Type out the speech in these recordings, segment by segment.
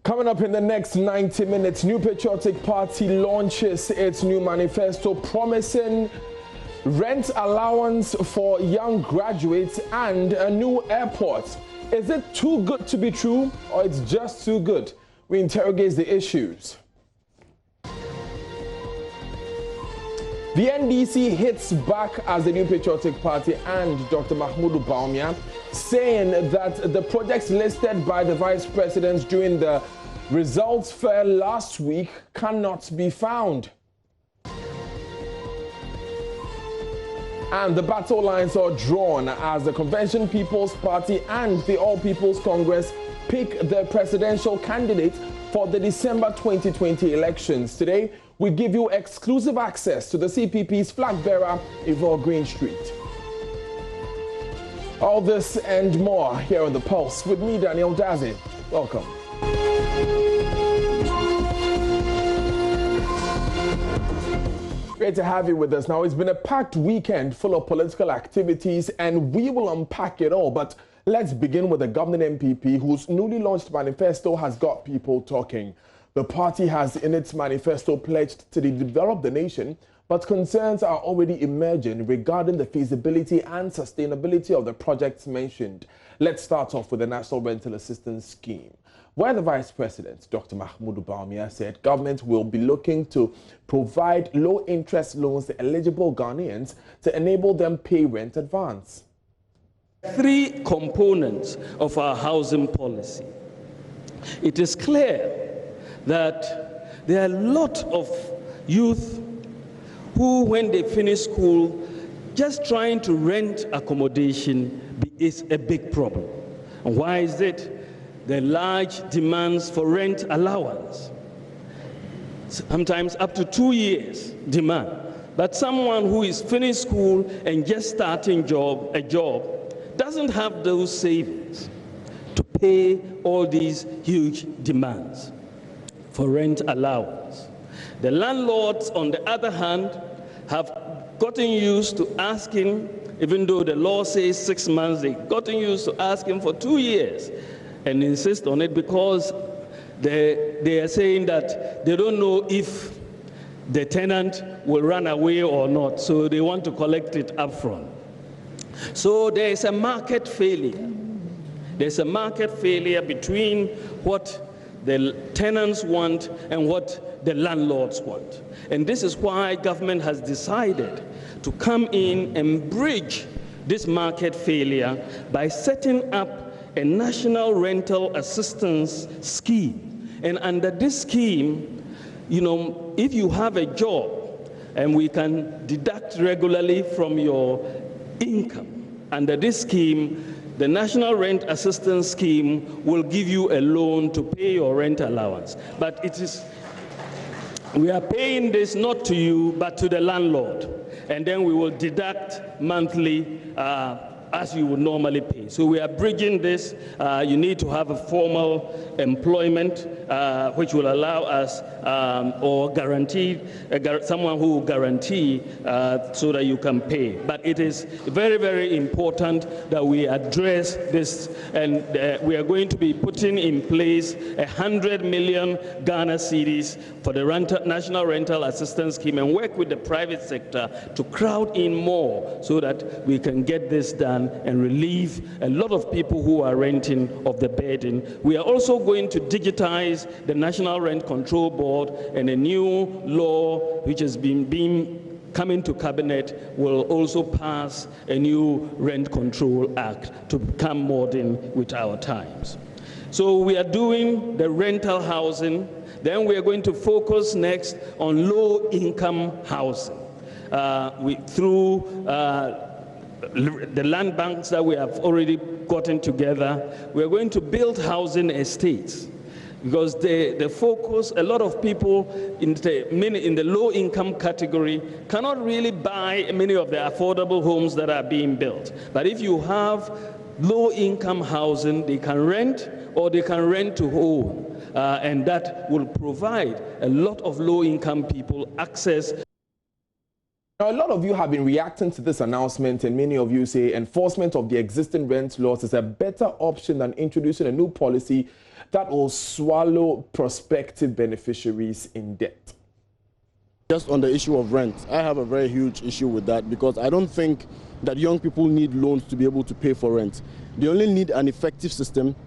Coming up in the next 90 minutes, New Patriotic Party launches its new manifesto promising rent allowance for young graduates and a new airport. Is it too good to be true, or it's just too good? We interrogate the issues. The NDC hits back as the New Patriotic Party and Dr. Mahmoud Bawumia, saying that the projects listed by the vice presidents during the results fair last week cannot be found. And the battle lines are drawn as the Convention People's Party and the All People's Congress pick their presidential candidate for the December 2020 elections. Today, we give you exclusive access to the CPP's flag bearer, Yvonne Greenstreet. All this and more here on The Pulse with me, Daniel Dazi. Welcome. Great to have you with us. Now, it's been a packed weekend full of political activities, and we will unpack it all. But let's begin with the governing NPP, whose newly launched manifesto has got people talking. The party has in its manifesto pledged to develop the nation, but concerns are already emerging regarding the feasibility and sustainability of the projects mentioned. Let's start off with the National Rental Assistance Scheme, where the Vice President, Dr. Mahmoud Bawumia, said government will be looking to provide low-interest loans to eligible Ghanaians to enable them pay rent advance. Three components of our housing policy. It is clear that there are a lot of youth who, when they finish school, just trying to rent accommodation is a big problem. And why is it? The large demands for rent allowance, sometimes up to 2 years demand. But someone who is finished school and just starting a job doesn't have those savings to pay all these huge demands for rent allowance. The landlords, on the other hand, have gotten used to asking, even though the law says 6 months, they've gotten used to asking for 2 years and insist on it because they are saying that they don't know if the tenant will run away or not, so they want to collect it up front. So there is a market failure. There's a market failure between what the tenants want and what the landlords want. And this is why government has decided to come in and bridge this market failure by setting up a national rental assistance scheme. And under this scheme, you know, if you have a job and we can deduct regularly from your income, under this scheme, the National Rent Assistance Scheme will give you a loan to pay your rent allowance. But we are paying this not to you, but to the landlord. And then we will deduct monthly as you would normally pay. So we are bridging this. You need to have a formal employment, which will allow us, or guarantee, someone who will guarantee so that you can pay. But it is very, very important that we address this, and we are going to be putting in place 100 million Ghana cedis for the National Rental Assistance Scheme and work with the private sector to crowd in more so that we can get this done and relieve a lot of people who are renting of the burden. We are also going to digitize the National Rent Control Board, and a new law which has been coming to cabinet will also pass a new Rent Control Act to become modern with our times. So we are doing the rental housing. Then we are going to focus next on low-income housing through the land banks that we have already gotten together. We are going to build housing estates because the focus, a lot of people in the low-income category cannot really buy many of the affordable homes that are being built. But if you have low-income housing, they can rent or they can rent to own, and that will provide a lot of low-income people access Now, a lot of you have been reacting to this announcement, and many of you say enforcement of the existing rent laws is a better option than introducing a new policy that will swallow prospective beneficiaries in debt. Just on the issue of rent, I have a very huge issue with that because I don't think that young people need loans to be able to pay for rent. They only need an effective system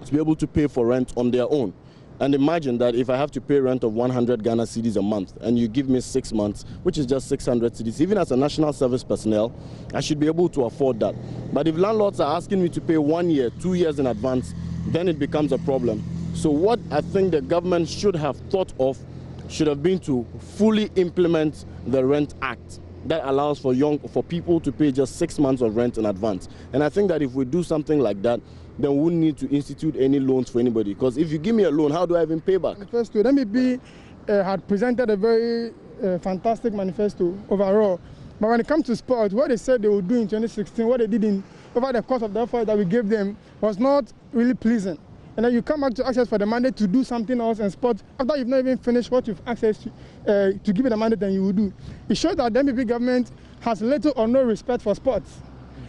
to be able to pay for rent on their own. And imagine that if I have to pay rent of 100 Ghana cedis a month and you give me 6 months, which is just 600 cedis, even as a national service personnel, I should be able to afford that. But if landlords are asking me to pay 1 year, 2 years in advance, then it becomes a problem. So what I think the government should have thought of should have been to fully implement the Rent Act that allows for people to pay just 6 months of rent in advance. And I think that if we do something like that, then we wouldn't need to institute any loans for anybody. Because if you give me a loan, how do I even pay back? Manifesto, the NDPC had presented a very fantastic manifesto overall. But when it comes to sport, what they said they would do in 2016, what they did over the course of the effort that we gave them was not really pleasant. And then you come back to ask us for the mandate to do something else in sport after you've not even finished what you've asked us to give you the mandate, then you will do. It shows that the NDPC government has little or no respect for sports.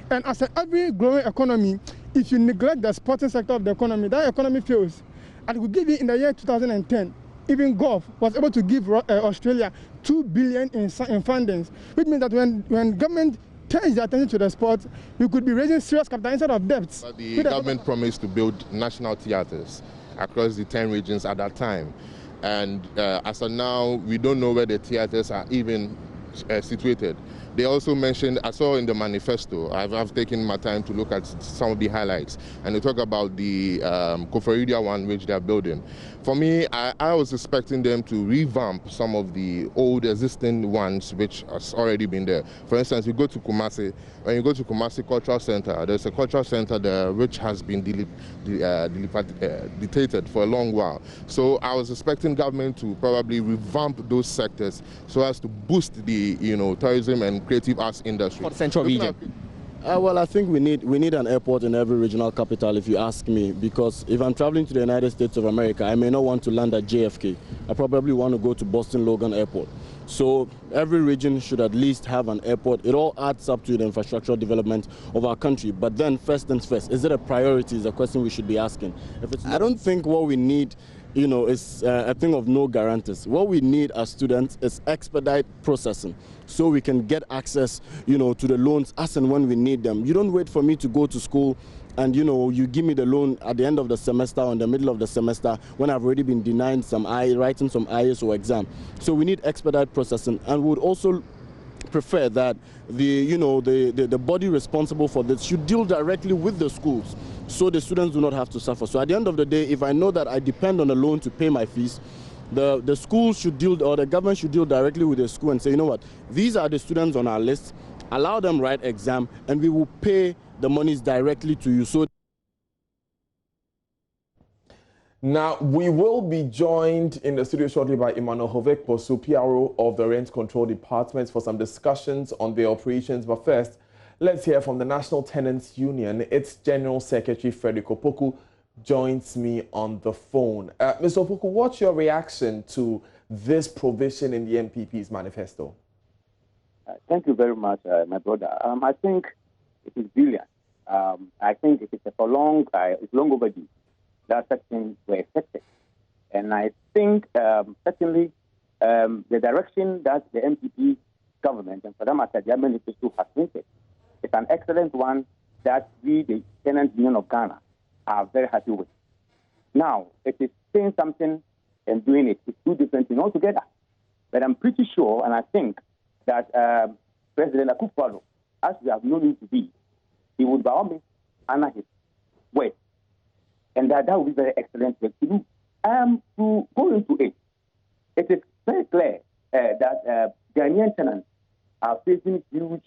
And as every growing economy, if you neglect the sporting sector of the economy, that economy fails. And we give it in the year 2010. Even Gov't was able to give Australia $2 billion in fundings, which means that when government turns their attention to the sport, we could be raising serious capital instead of debts. But the government promised to build national theatres across the 10 regions at that time. And as of now, we don't know where the theatres are even situated. They also mentioned, I saw in the manifesto, I've taken my time to look at some of the highlights, and they talk about the Koforidia one which they're building. For me, I was expecting them to revamp some of the old existing ones which has already been there. For instance, you go to Kumasi, when you go to Kumasi Cultural Center, there's a cultural center there which has been dictated for a long while. So I was expecting government to probably revamp those sectors so as to boost the tourism and creative arts industry. For the central region? Well, I think we need an airport in every regional capital, if you ask me, because if I'm traveling to the United States of America, I may not want to land at JFK. I probably want to go to Boston Logan Airport. So every region should at least have an airport. It all adds up to the infrastructural development of our country. But then first things first, is it a priority is a question we should be asking. If it's not, I don't think what we need is a thing of no guarantees. What we need as students is expedite processing so we can get access, to the loans as and when we need them. You don't wait for me to go to school and, you give me the loan at the end of the semester or in the middle of the semester when I've already been denied writing some ISO exam. So we need expedite processing, and we would also prefer that the body responsible for this should deal directly with the schools so the students do not have to suffer. So at the end of the day, if I know that I depend on a loan to pay my fees, the school should deal, or the government should deal directly with the school and say, you know what, these are the students on our list, allow them write exam, and we will pay the monies directly to you. So now, we will be joined in the studio shortly by Emmanuel Hovek-Posu, PRO of the Rent Control Department, for some discussions on their operations. But first, let's hear from the National Tenants Union. Its General Secretary, Frederick Opoku, joins me on the phone. Mr. Opoku, what's your reaction to this provision in the NPP's manifesto? Thank you very much, my brother. I think it is brilliant. I think it is it's long overdue that sections were expected. And I think certainly the direction that the NPP government, and for that matter, the manifesto has printed, it's an excellent one that we, the Tenants Union of Ghana, are very happy with. Now, it is saying something and doing it. It's two different things altogether. But I'm pretty sure, and I think that President Akufo-Addo, as we have known him to be, he would by all means honor his word. And that would be very excellent work to do. To go into it, it is very clear that Ghanaian tenants are facing huge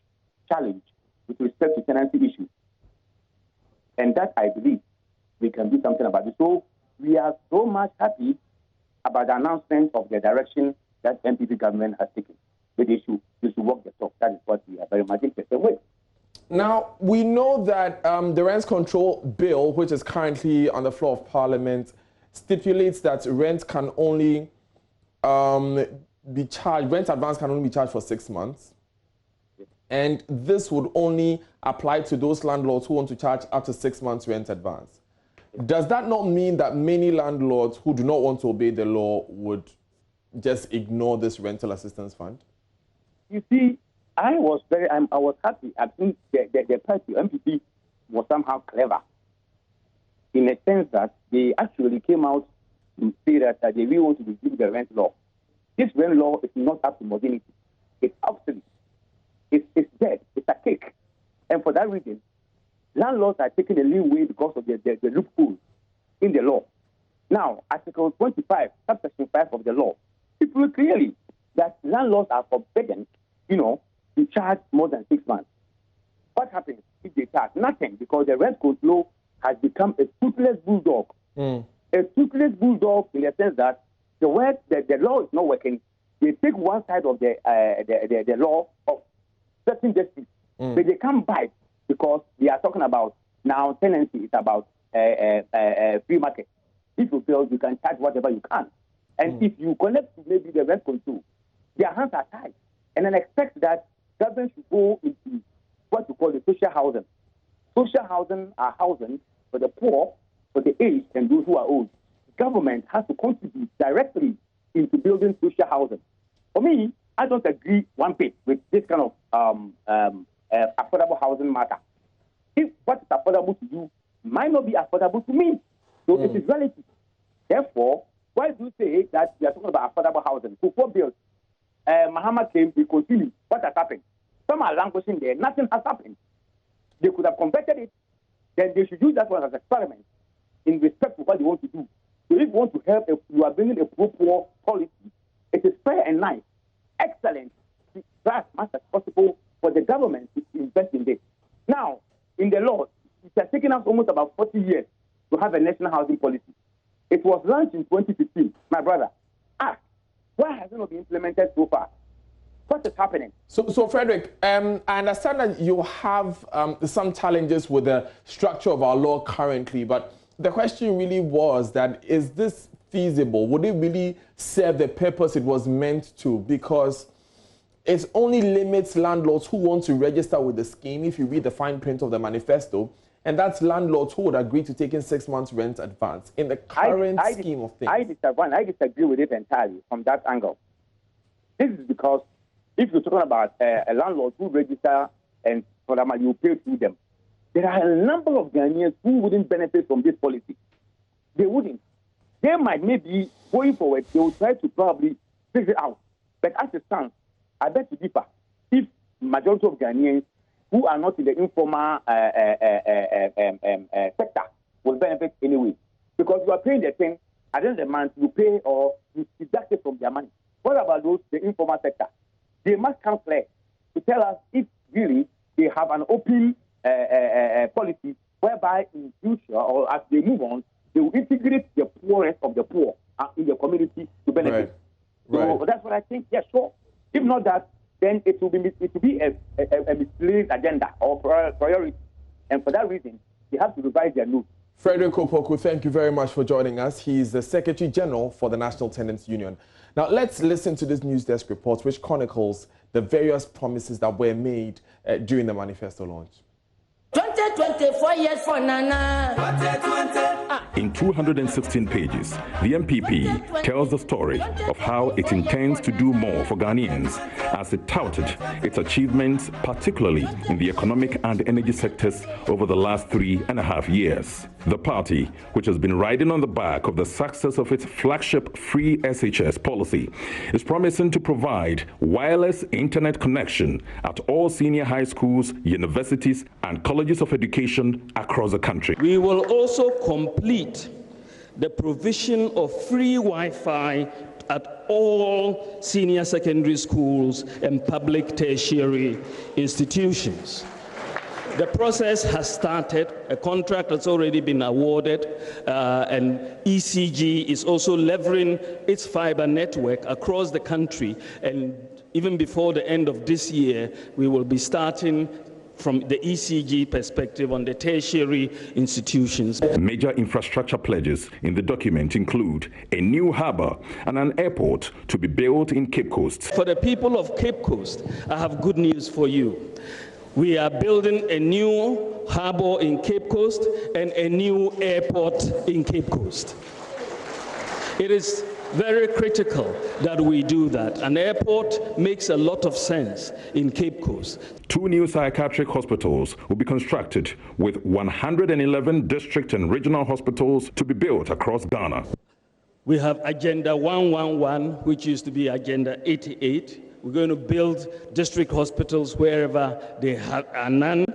challenge with respect to tenancy issues. And that, I believe, we can do something about it. So we are so much happy about the announcement of the direction that NPP government has taken. But they should walk the talk. That is what we are very much interested with. Now, we know that the Rent Control Bill, which is currently on the floor of Parliament, stipulates that rent can only be charged, rent advance can only be charged for 6 months. And this would only apply to those landlords who want to charge up to 6 months rent advance. Does that not mean that many landlords who do not want to obey the law would just ignore this rental assistance fund? You see, I was happy. I think the party, MPP, was somehow clever in a sense that they actually came out to say that they really want to review the rent law. This rent law is not up to modernity. It's obsolete. It's dead. It's a cake. And for that reason, landlords are taking a leeway because of the loophole in the law. Now, Article 25, subsection 5 of the law, it will clearly that landlords are forbidden, to charge more than 6 months. What happens if they charge? Nothing, because the rent control has become a toothless bulldog. A toothless bulldog in the sense that the law is not working. They take one side of the law of certain justice, but they can't bite because they are talking about now tenancy is about free market. If you build, you can charge whatever you can. And if you connect to maybe the rent control, their hands are tied. And then expect that government should go into what you call the social housing. Social housing are housing for the poor, for the aged, and those who are old. Government has to contribute directly into building social housing. For me, I don't agree one bit with this kind of affordable housing matter. If what is affordable to you might not be affordable to me, so it is relative. Therefore, why do you say that we are talking about affordable housing? So for bills, Mahama came, we continue. What has happened? Some are languishing there. Nothing has happened. They could have converted it. Then they should use that one as an experiment in respect to what they want to do. So if you want to help, if you are bringing a pro-poor policy, it is fair and nice, excellent, to try as much as possible for the government to invest in this. Now, in the law, it has taken us almost about 40 years to have a national housing policy. It was launched in 2015. My brother, ask, why has it not been implemented so far? What is happening? So Frederick, I understand that you have some challenges with the structure of our law currently, but the question really was that, is this feasible? Would it really serve the purpose it was meant to? Because it only limits landlords who want to register with the scheme, if you read the fine print of the manifesto, and that's landlords who would agree to taking 6 months rent advance in the current scheme of things. I disagree with it entirely from that angle. This is because if you're talking about a landlord who register and for them you pay through them, there are a number of Ghanaians who wouldn't benefit from this policy. They wouldn't. They might maybe going forward, they will try to probably figure it out. But as it stands, I bet to differ. If majority of Ghanaians who are not in the informal sector will benefit anyway. Because you are paying the thing, at the end of the month, you pay or you deduct it from their money. What about those, the informal sector? They must come clear to tell us if really they have an open policy whereby in future or as they move on, they will integrate the poorest of the poor in the community to benefit. So that's what I think. Yeah, sure. If not that, then it will be a misleading agenda or priority. And for that reason, they have to revise their notes. Frederick Opoku, thank you very much for joining us. He's the Secretary General for the National Tenants Union. Now, let's listen to this news desk report, which chronicles the various promises that were made during the manifesto launch. 2024 years for Nana. 2020. In 216 pages, the MPP tells the story of how it intends to do more for Ghanaians as it touted its achievements, particularly in the economic and energy sectors over the last 3.5 years. The party, which has been riding on the back of the success of its flagship free SHS policy, is promising to provide wireless internet connection at all senior high schools, universities, and colleges of education across the country. We will also complete the provision of free Wi-Fi at all senior secondary schools and public tertiary institutions. The process has started. A contract has already been awarded, and ECG is also leveraging its fiber network across the country. And even before the end of this year, we will be starting from the ECG perspective on the tertiary institutions. Major infrastructure pledges in the document include a new harbour and an airport to be built in Cape Coast. For the people of Cape Coast, I have good news for you. We are building a new harbour in Cape Coast and a new airport in Cape Coast. It is very critical that we do that. An airport makes a lot of sense in Cape Coast. 2 new psychiatric hospitals will be constructed, with 111 district and regional hospitals to be built across Ghana. We have Agenda 111, which used to be Agenda 88. We're going to build district hospitals wherever they are none,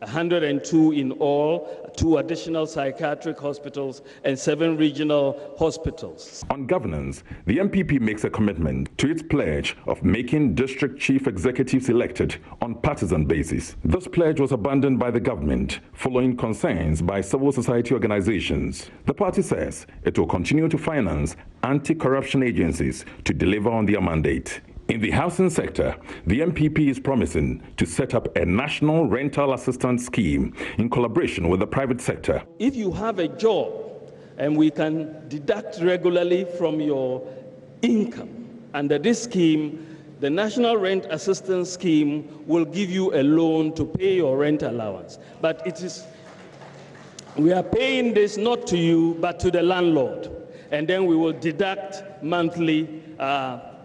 102 in all, 2 additional psychiatric hospitals, and 7 regional hospitals. On governance, the MPP makes a commitment to its pledge of making district chief executives elected on partisan basis. This pledge was abandoned by the government following concerns by civil society organizations. The party says it will continue to finance anti-corruption agencies to deliver on their mandate. In the housing sector, the MPP is promising to set up a national rental assistance scheme in collaboration with the private sector. If you have a job and we can deduct regularly from your income, under this scheme, the National Rent Assistance Scheme will give you a loan to pay your rent allowance. But we are paying this not to you, but to the landlord. And then we will deduct monthly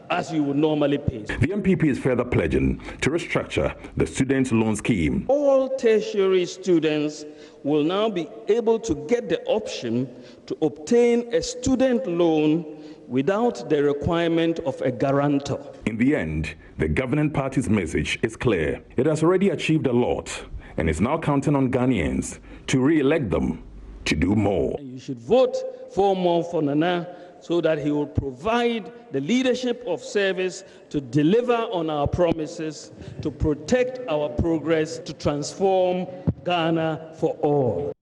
as you would normally pay. The MPP is further pledging to restructure the student loan scheme. All tertiary students will now be able to get the option to obtain a student loan without the requirement of a guarantor. In the end, the governing party's message is clear. It has already achieved a lot and is now counting on Ghanaians to re-elect them to do more. You should vote for Nana, so that he will provide the leadership of service to deliver on our promises, to protect our progress, to transform Ghana for all.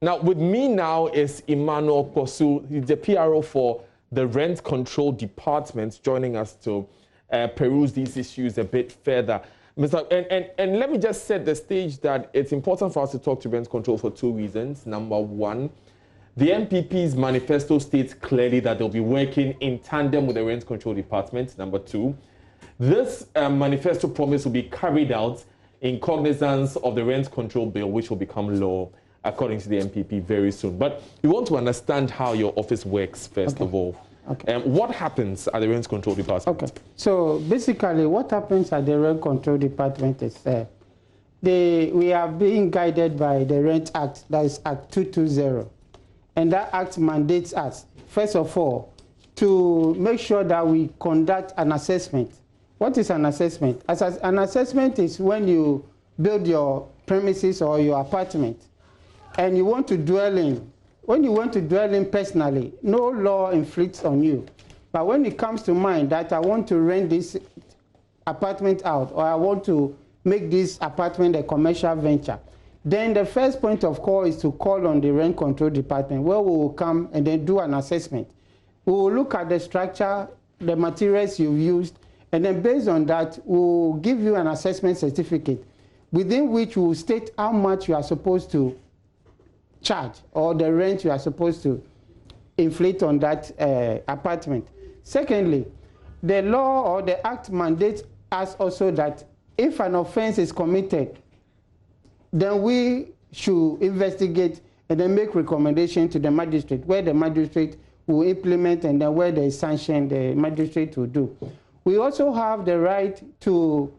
Now, with me now is Emmanuel Kosu. He's the PRO for the Rent Control Department, joining us to peruse these issues a bit further. And let me just set the stage that it's important for us to talk to rent control for 2 reasons. Number one, the MPP's manifesto states clearly that they'll be working in tandem with the Rent Control Department. Number two, this manifesto promise will be carried out in cognizance of the Rent Control Bill, which will become law, according to the MPP, very soon. But we want to understand how your office works, first of all. Okay. What happens at the Rent Control Department? Okay. So basically, what happens at the Rent Control Department is we are being guided by the Rent Act, that is Act 220. And that Act mandates us, first of all, to make sure that we conduct an assessment. What is an assessment? An assessment is when you build your premises or your apartment and you want to dwell in. When you want to dwell in personally, no law inflicts on you. But when it comes to mind that I want to rent this apartment out, or I want to make this apartment a commercial venture, then the first point of call is to call on the Rent Control Department, where we will come and then do an assessment. We will look at the structure, the materials you've used, and then based on that, we will give you an assessment certificate, within which we will state how much you are supposed to charge, or the rent you are supposed to inflate on that apartment. Secondly, the law or the act mandates us also that if an offense is committed, then we should investigate and then make recommendation to the magistrate, where the magistrate will implement, and then where there is sanction, the magistrate will do. We also have the right to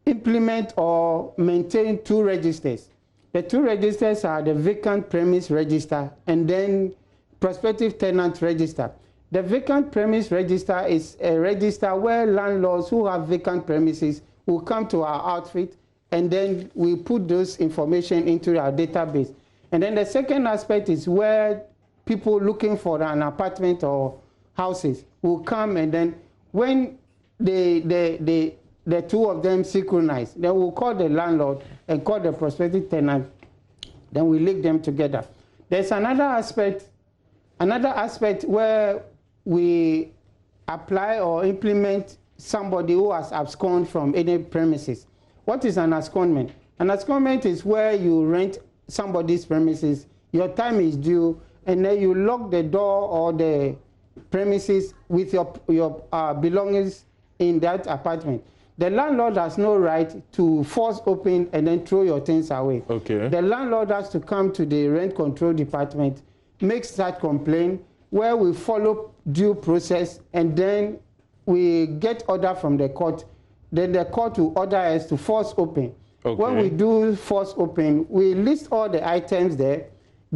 implement or maintain 2 registers. The 2 registers are the vacant premise register and then prospective tenant register. The vacant premise register is a register where landlords who have vacant premises will come to our outfit, and then we put those information into our database. And then the second aspect is where people looking for an apartment or houses will come, and then when the 2 of them synchronize, then we'll call the landlord and call the prospective tenant, then we link them together. There's another aspect where we apply or implement somebody who has absconded from any premises. What is an abscondment? An abscondment is where you rent somebody's premises, your time is due, and then you lock the door or the premises with your belongings in that apartment. The landlord has no right to force open and then throw your things away. Okay. The landlord has to come to the rent control department, make that complaint, where we follow due process, and then we get order from the court. Then the court will order us to force open. Okay. When we do force open, we list all the items there,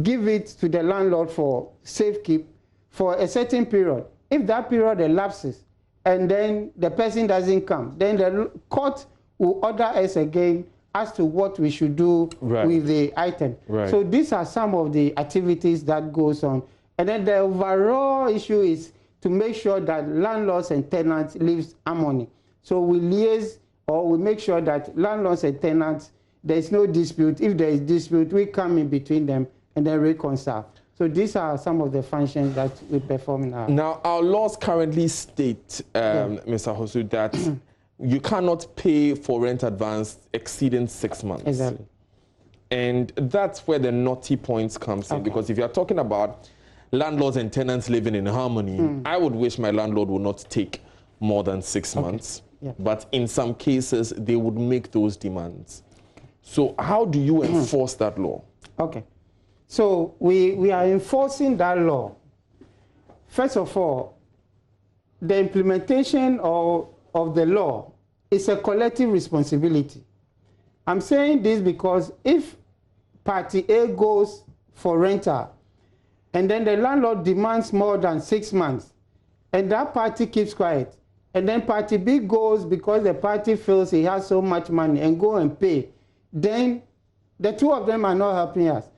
give it to the landlord for safekeep for a certain period. If that period elapses and then the person doesn't come, then the court will order us again as to what we should do with the item. So these are some of the activities that goes on. And then the overall issue is to make sure that landlords and tenants live harmony. So we liaise, or we make sure that landlords and tenants, there is no dispute. If there is dispute, we come in between them and then reconcile. So these are some of the functions that we perform now. Now, our laws currently state, Mr. Hosu, that you cannot pay for rent advance exceeding 6 months. Exactly. And that's where the naughty points comes in, because if you're talking about landlords and tenants living in harmony, I would wish my landlord would not take more than 6 months. But in some cases, they would make those demands. So how do you enforce that law? Okay. So we are enforcing that law. First of all, the implementation of the law is a collective responsibility. I'm saying this because if party A goes for rental and then the landlord demands more than 6 months and that party keeps quiet, and then party B goes because the party feels he has so much money and go and pay, then the two of them are not helping us.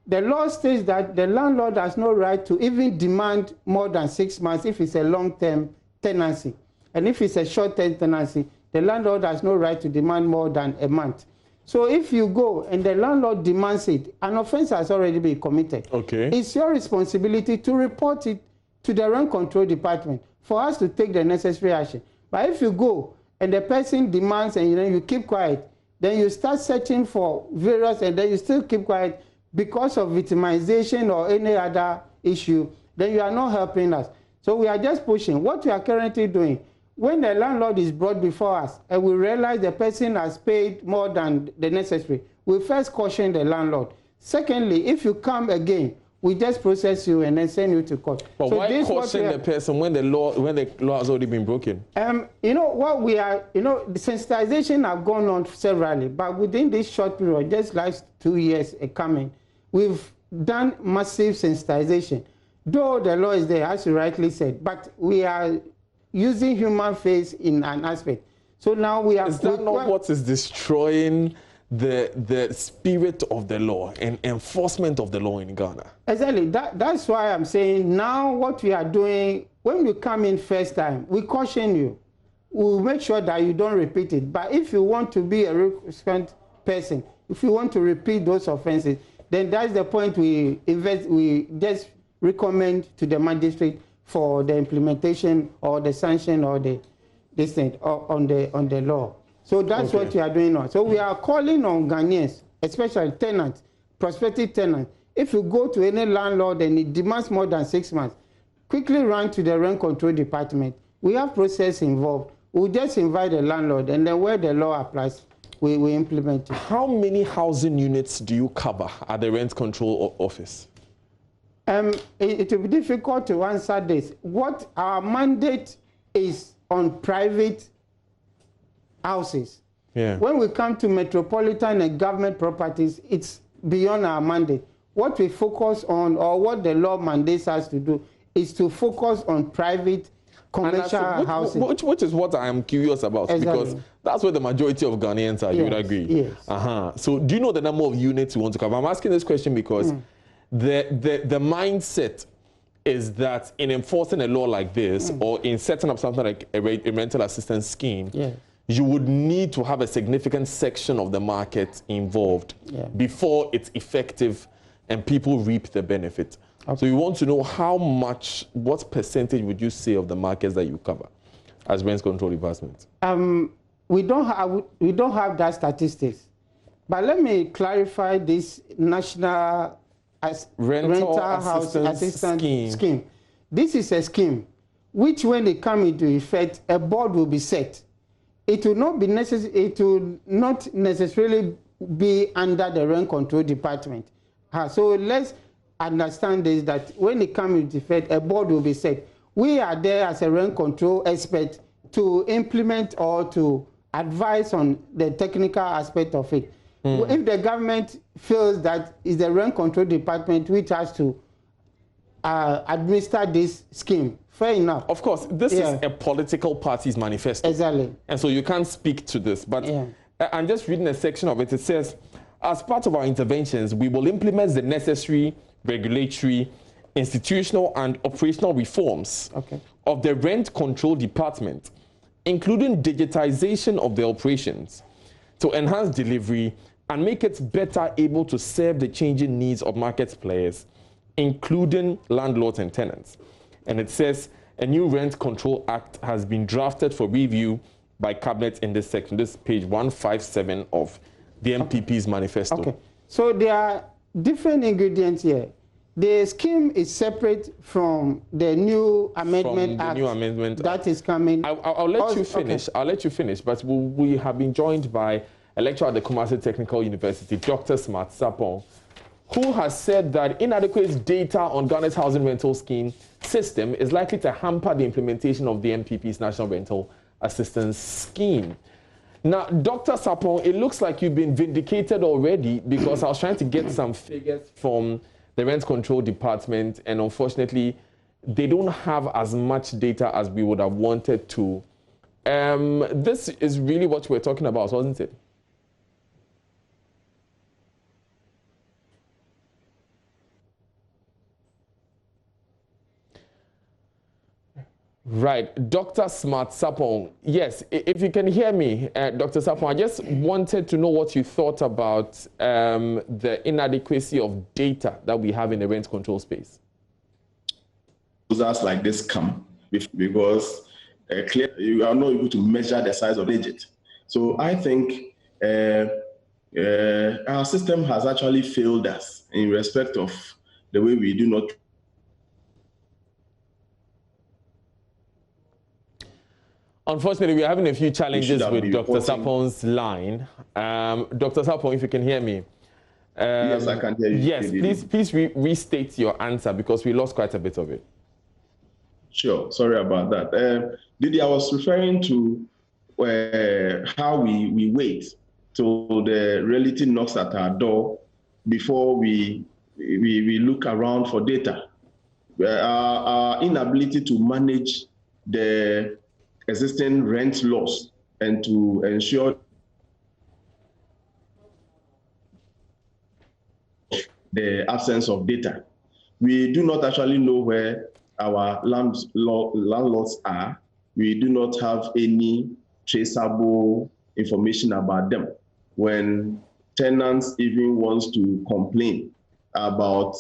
The law states that the landlord has no right to even demand more than 6 months if it's a long-term tenancy. And if it's a short-term tenancy, the landlord has no right to demand more than a month. So if you go and the landlord demands it, an offense has already been committed. Okay. It's your responsibility to report it to the rent control department for us to take the necessary action. But if you go and the person demands and you keep quiet, then you start searching for various and then you still keep quiet because of victimization or any other issue, then you are not helping us. So we are just pushing. What we are currently doing, when the landlord is brought before us and we realize the person has paid more than the necessary, we first caution the landlord. Secondly, if you come again, we just process you and then send you to court. But so why caution the person when the law has already been broken? You know what we are, the sensitization have gone on severally, but within this short period, just last 2 years coming, we've done massive sensitization. Though the law is there, as you rightly said, but we are using human face in an aspect. So now we are... Is that not what is destroying the spirit of the law and enforcement of the law in Ghana? Exactly. That's why I'm saying now what we are doing, when you come in first time, we caution you. We'll make sure that you don't repeat it. But if you want to be a recent person, if you want to repeat those offenses, then that's the point we just recommend to the magistrate for the implementation or the sanction or the dissent on the law. So that's what we are doing now. So we are calling on Ghanaians, especially tenants, prospective tenants. If you go to any landlord and it demands more than 6 months, quickly run to the rent control department. We have process involved. We'll just invite the landlord, and then where the law applies, we implement it. How many housing units do you cover at the rent control office? It will be difficult to answer this. What our mandate is on private houses. Yeah. When we come to metropolitan and government properties, it's beyond our mandate. What we focus on, or what the law mandates us to do, is to focus on private commercial housing. Which is what I am curious about, because that's where the majority of Ghanaians are, you would agree? Yes. So do you know the number of units you want to cover? I'm asking this question because the mindset is that in enforcing a law like this, or in setting up something like a rental assistance scheme, you would need to have a significant section of the market involved before it's effective and people reap the benefit. So we want to know how much, what percentage would you say of the markets that you cover as rent control department? We don't have that statistics. But let me clarify this national rental house assistance scheme. This is a scheme which, when they come into effect, a board will be set. It will not be necessary. It will not necessarily be under the rent control department. So let's understand this: that when it comes into effect, a board will be set. We are there as a rent control expert to implement or to advise on the technical aspect of it. If the government feels that it's the rent control department which has to administer this scheme, fair enough. Of course, this is a political party's manifesto. Exactly. And so you can't speak to this. But I'm just reading a section of it. It says, as part of our interventions, we will implement the necessary regulatory, institutional, and operational reforms of the rent control department, including digitization of the operations, to enhance delivery and make it better able to serve the changing needs of market players, including landlords and tenants. And it says a new Rent Control Act has been drafted for review by Cabinet in this section. This is page 157 of the MPP's manifesto. So there are different ingredients here. The scheme is separate from the new amendment act that is coming. I'll let you finish. I'll let you finish. But we have been joined by a lecturer at the Kumasi Technical University, Dr. Smart Sapong, who has said that inadequate data on Ghana's housing rental scheme system is likely to hamper the implementation of the MPP's National Rental Assistance Scheme. Now, Dr. Sapong, it looks like you've been vindicated already, because I was trying to get some figures from the Rent Control Department, and unfortunately, they don't have as much data as we would have wanted to. This is really what we're talking about, wasn't it? Right, Dr. Smart Sapong. Yes, if you can hear me, Dr. Sapong, I just wanted to know what you thought about the inadequacy of data that we have in the rent control space. Users like this come because you are not able to measure the size of the digit. So I think our system has actually failed us in respect of the way we do not. Unfortunately, we're having a few challenges with Dr. Sapong's line. Dr. Sapong, if you can hear me. Yes, I can hear you. Yes, please restate your answer, because we lost quite a bit of it. Sure, sorry about that. Didi, I was referring to how we wait till the reality knocks at our door before we look around for data. Our inability to manage the existing rent laws and to ensure the absence of data. We do not actually know where our landlords are. We do not have any traceable information about them. When tenants even want to complain about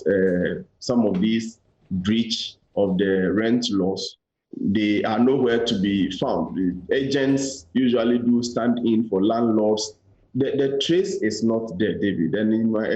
some of these breach of the rent laws, they are nowhere to be found. The agents usually do stand in for landlords. The trace is not there, David, and in my,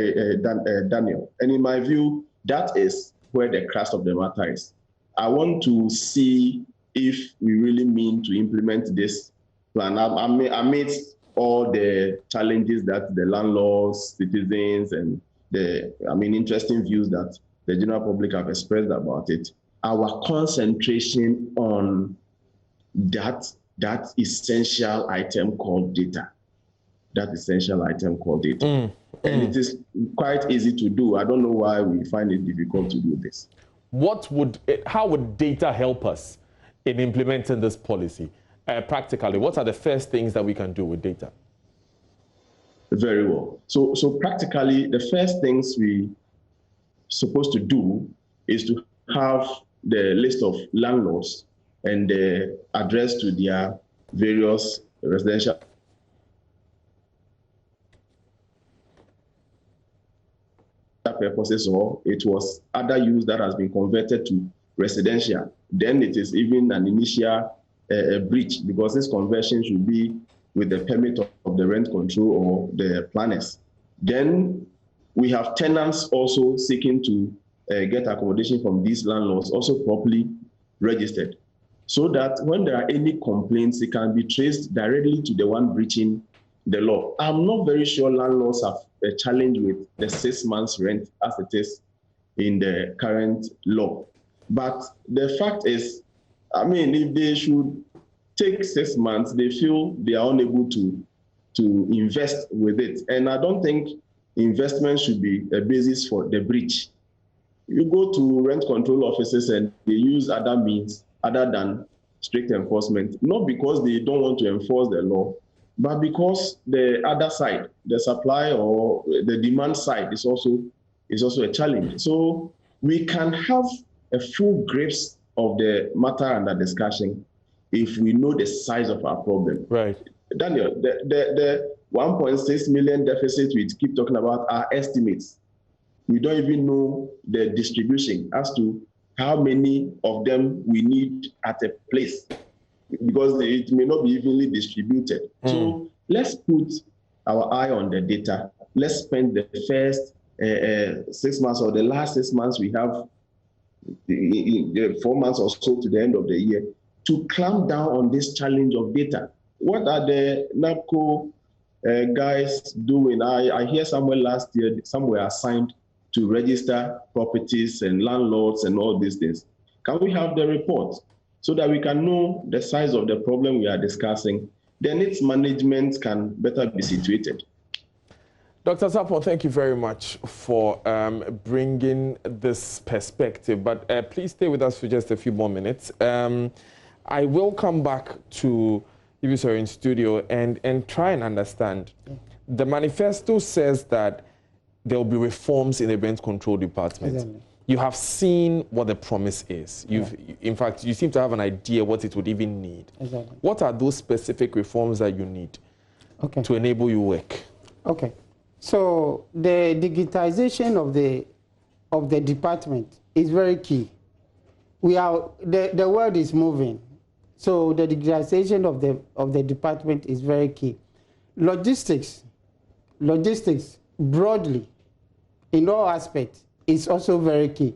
Daniel. And in my view, that is where the crux of the matter is. I want to see if we really mean to implement this plan. Amidst all the challenges that the landlords, citizens, and the interesting views that the general public have expressed about it, our concentration on that essential item called data. That essential item called data. And it is quite easy to do. I don't know why we find it difficult to do this. How would data help us in implementing this policy? Practically, what are the first things that we can do with data? Very well. So practically, the first things we supposed to do is to have the list of landlords and the address to their various residential. purposes, or it was other use that has been converted to residential, then it is even an initial breach, because this conversion should be with the permit of the rent control or the planners. Then we have tenants also seeking to get accommodation from these landlords, also properly registered, so that when there are any complaints, it can be traced directly to the one breaching the law. I'm not very sure landlords have a challenge with the 6 months rent as it is in the current law. But the fact is, I mean, if they should take 6 months, they feel they are unable to invest with it. And I don't think investment should be a basis for the breach. You go to rent control offices and they use other means other than strict enforcement, not because they don't want to enforce the law, but because the other side, the supply or the demand side is also a challenge. So we can have a full grasp of the matter under discussion if we know the size of our problem. Right. Daniel, the 1.6 million deficit we keep talking about are estimates. We don't even know the distribution as to how many of them we need at a place, because it may not be evenly distributed. So let's put our eye on the data. Let's spend the first 6 months or the last 6 months we have, 4 months or so to the end of the year, to clamp down on this challenge of data. What are the NAPCO guys doing? I hear somewhere last year, some were assigned to register properties and landlords and all these things. Can we have the report so that we can know the size of the problem we are discussing? Then its management can better be situated. Dr. Sapon, thank you very much for bringing this perspective, but please stay with us for just a few more minutes. I will come back to you, sir, in studio and try and understand. The manifesto says that there will be reforms in the rent control department. Exactly. You have seen what the promise is. In fact, you seem to have an idea what it would even need. Exactly. What are those specific reforms that you need to enable you work? Okay. So the digitization of the department is very key. The world is moving, so the digitization of the department is very key. Logistics broadly, in all aspects, is also very key.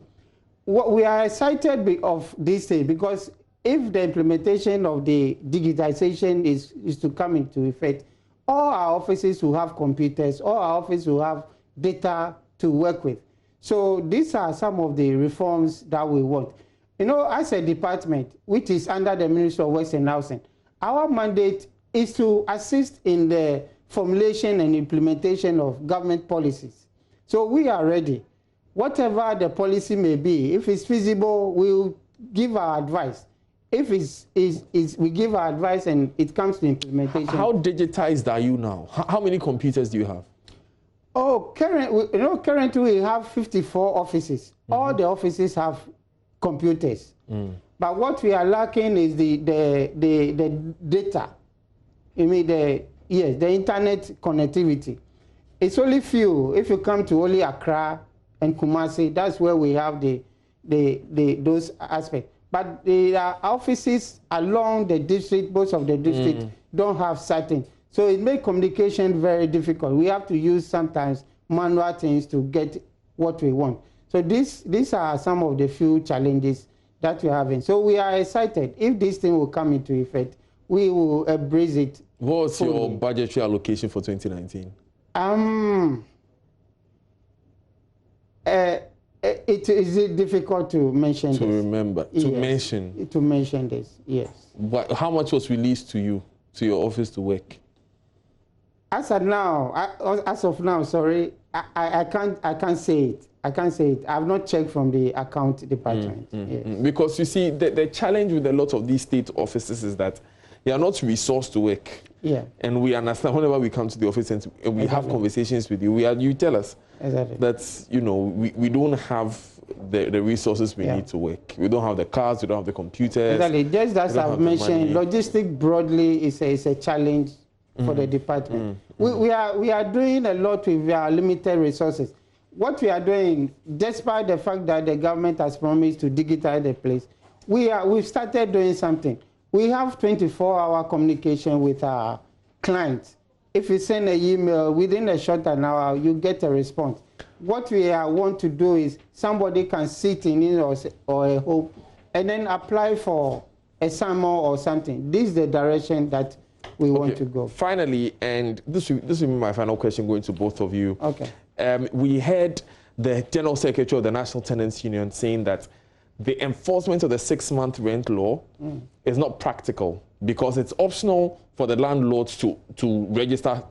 We are excited of this thing because if the implementation of the digitization is to come into effect, all our offices will have computers, all our offices will have data to work with. So these are some of the reforms that we want. You know, as a department, which is under the Ministry of Works and Housing, our mandate is to assist in the formulation and implementation of government policies. So we are ready. Whatever the policy may be, if it's feasible, we'll give our advice. If we give our advice and it comes to implementation. How digitized are you now? How many computers do you have? Oh, currently we have 54 offices. All the offices have computers. But what we are lacking is the data. I mean the internet connectivity. It's only few. If you come to only Accra and Kumasi, that's where we have those aspects. But the offices along the district, most of the district, don't have certain. So it makes communication very difficult. We have to use sometimes manual things to get what we want. So these are some of the few challenges that we're having. So we are excited. If this thing will come into effect, we will embrace it. What's your budgetary allocation for 2019? It is difficult to mention to this. Remember, to mention. To mention this, yes. But how much was released to you, to your office to work? As of now, sorry, I can't say it. I can't say it. I've not checked from the account department. Yes. Because you see, the challenge with a lot of these state offices is that they are not resourced to work. Yeah. And we understand whenever we come to the office and we have conversations with you, you tell us that, you know, we don't have the resources we need to work. We don't have the cars, we don't have the computers. Exactly. Just as I've mentioned, logistics broadly is a challenge for the department. We are doing a lot with our limited resources. what we are doing, despite the fact that the government has promised to digitize the place, we've started doing something. We have 24-hour communication with our clients. If you send an email, within a short an hour, you get a response. What we want to do is somebody can sit in it or a home and then apply for a summon or something. This is the direction that we want to go. Finally, and this will be my final question going to both of you. Okay. We heard the General Secretary of the National Tenants Union saying that the enforcement of the 6-month rent law is not practical because it's optional for the landlords to register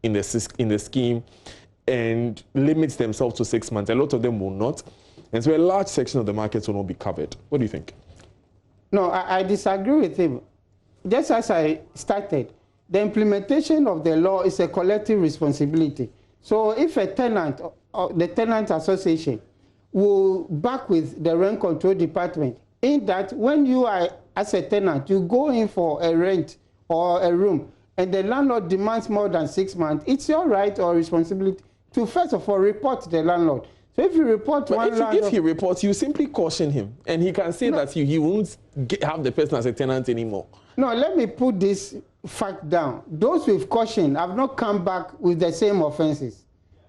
in the scheme and limits themselves to 6 months. A lot of them will not. And so a large section of the market will not be covered. What do you think? No, I disagree with him. Just as I started, the implementation of the law is a collective responsibility. So if a tenant, or the tenant association, will back with the rent control department, in that when you are, as a tenant, you go in for a rent or a room, and the landlord demands more than 6 months, it's your right or responsibility to first of all report the landlord. So if you report if he reports, you simply caution him, and he can say that he won't have the person as a tenant anymore. No, let me put this fact down. Those with caution have not come back with the same offenses,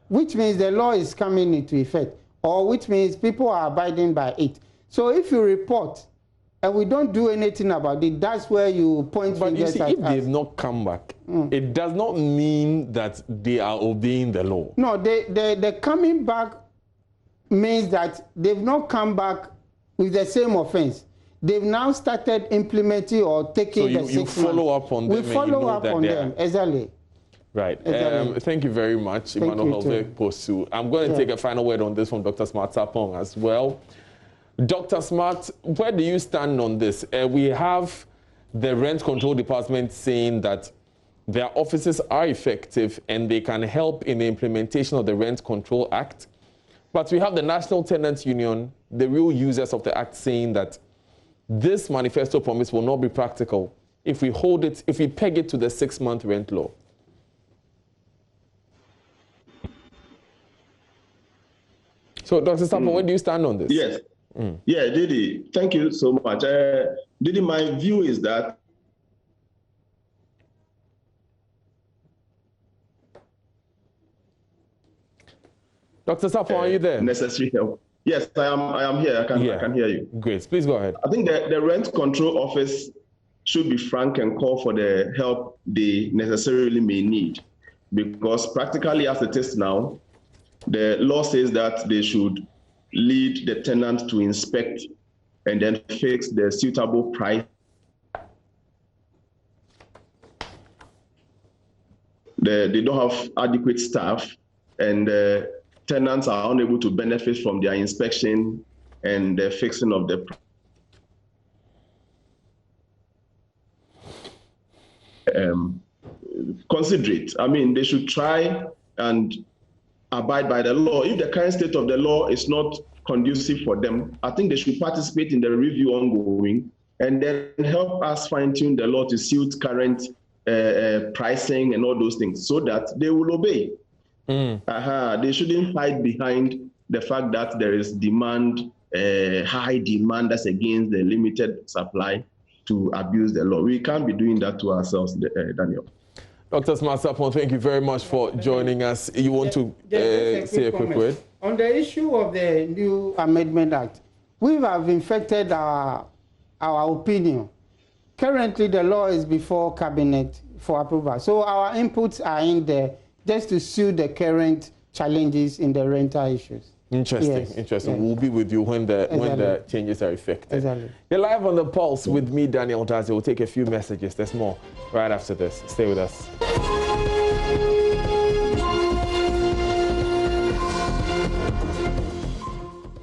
which means the law is coming into effect, or which means people are abiding by it. So if you report and we don't do anything about it, that's where you point fingers at us. But you see, if they've not come back, it does not mean that they are obeying the law. No, the coming back means that they've not come back with the same offense. They've now started implementing or taking the 6 months. So you follow up on them. We follow up on them, exactly. Right. Thank you very much, Emmanuel Posu. I'm going to take a final word on this from Dr. Smart Sapong as well. Dr. Smart, where do you stand on this? We have the Rent Control Department saying that their offices are effective and they can help in the implementation of the Rent Control Act. But we have the National Tenants Union, the real users of the Act, saying that this manifesto promise will not be practical if we peg it to the 6-month rent law. So, Dr. Sapong, where do you stand on this? Yes. Yeah, Didi, thank you so much. Didi, my view is that Dr. Sapong, are you there? Necessary help. Yes, I am here. I can hear you. Great. Please go ahead. I think the Rent Control Office should be frank and call for the help they necessarily may need, because practically as it is now, the law says that they should lead the tenant to inspect and then fix the suitable price. They don't have adequate staff, and tenants are unable to benefit from their inspection and the fixing of the considerate. I mean, they should try and abide by the law. If the current state of the law is not conducive for them, I think they should participate in the review ongoing and then help us fine-tune the law to suit current pricing and all those things so that they will obey. They shouldn't hide behind the fact that there is demand, high demand that's against the limited supply to abuse the law. We can't be doing that to ourselves, Daniel. Dr. Smart Sapong, thank you very much for joining us. You want to say a quick word? On the issue of the new Amendment Act, we have infected our opinion. Currently, the law is before Cabinet for approval. So our inputs are in there just to suit the current challenges in the rental issues. Interesting, interesting. Yes. We'll be with you when the changes are effective. Exactly. You're live on The Pulse with me, Daniel Dazi. We'll take a few messages. There's more right after this. Stay with us.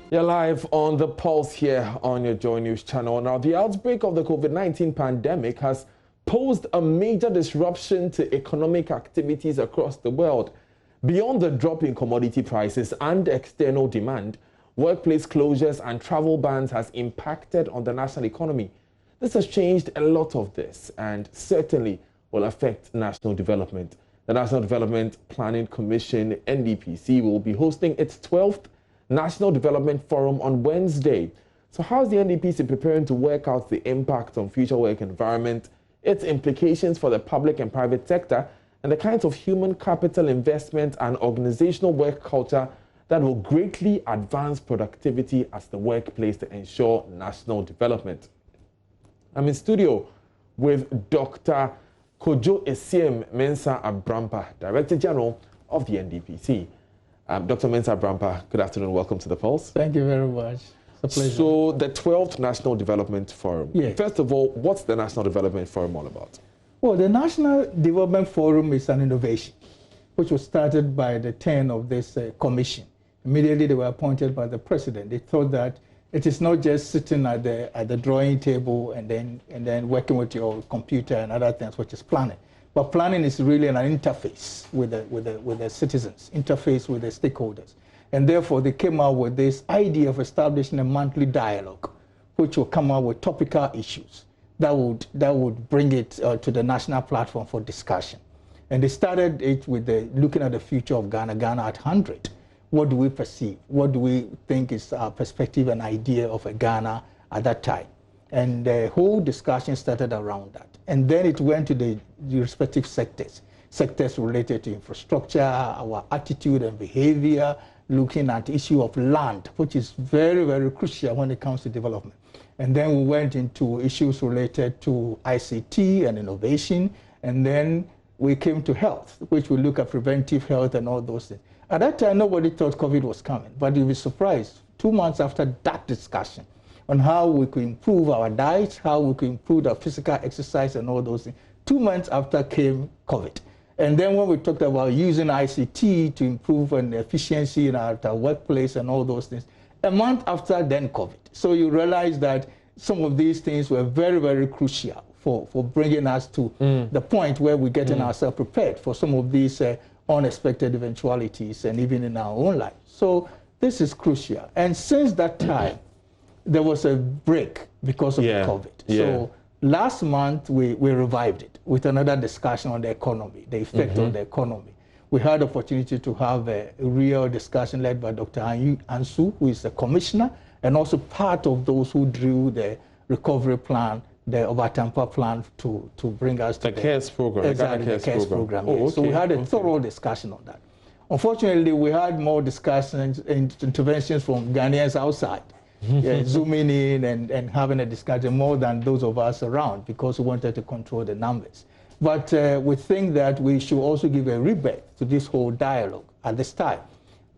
You're live on The Pulse here on your JoyNews channel. Now, the outbreak of the COVID-19 pandemic has posed a major disruption to economic activities across the world. Beyond the drop in commodity prices and external demand, workplace closures and travel bans has impacted on the national economy. This has changed a lot of this and certainly will affect national development. The National Development Planning Commission, NDPC, will be hosting its 12th National Development Forum on Wednesday. So how is the NDPC preparing to work out the impact on future work environment, its implications for the public and private sector, and the kinds of human capital investment and organizational work culture that will greatly advance productivity as the workplace to ensure national development? I'm in studio with Dr. Kojo Esiem Mensah Abrampa, Director General of the NDPC. Dr. Mensah Abrampa, good afternoon. Welcome to the Pulse. Thank you very much. It's a pleasure. So, the 12th National Development Forum. Yes. First of all, what's the National Development Forum all about? Well, the National Development Forum is an innovation which was started by the 10 of this commission. Immediately they were appointed by the president. They thought that it is not just sitting at the drawing table and then working with your computer and other things, which is planning. But planning is really an interface with the citizens, interface with the stakeholders. And therefore, they came out with this idea of establishing a monthly dialogue, which will come out with topical issues that would bring it to the national platform for discussion. And they started it with looking at the future of Ghana, Ghana at 100. What do we perceive? What do we think is our perspective and idea of a Ghana at that time? And the whole discussion started around that. And then it went to the respective sectors related to infrastructure, our attitude and behavior, looking at the issue of land, which is very, very crucial when it comes to development. And then we went into issues related to ICT and innovation. And then we came to health, which will look at preventive health and all those things. At that time, nobody thought COVID was coming, but you'll be surprised 2 months after that discussion on how we could improve our diet, how we could improve our physical exercise and all those things. 2 months after came COVID. And then when we talked about using ICT to improve an efficiency in our workplace and all those things, a month after then COVID. So you realize that some of these things were very, very crucial for bringing us to the point where we're getting ourselves prepared for some of these unexpected eventualities and even in our own life. So this is crucial. And since that time, there was a break because of COVID. So last month, we revived it with another discussion on the economy, the effect on the economy. We had the opportunity to have a real discussion led by Dr. Ansu, who is the commissioner, and also part of those who drew the recovery plan, the Overtamper plan to bring us to the CARES program. Exactly, the CARES program. Oh, okay. So we had a thorough discussion on that. Unfortunately, we had more discussions and interventions from Ghanaians outside, zooming in and having a discussion more than those of us around because we wanted to control the numbers. But we think that we should also give a rebirth to this whole dialogue at this time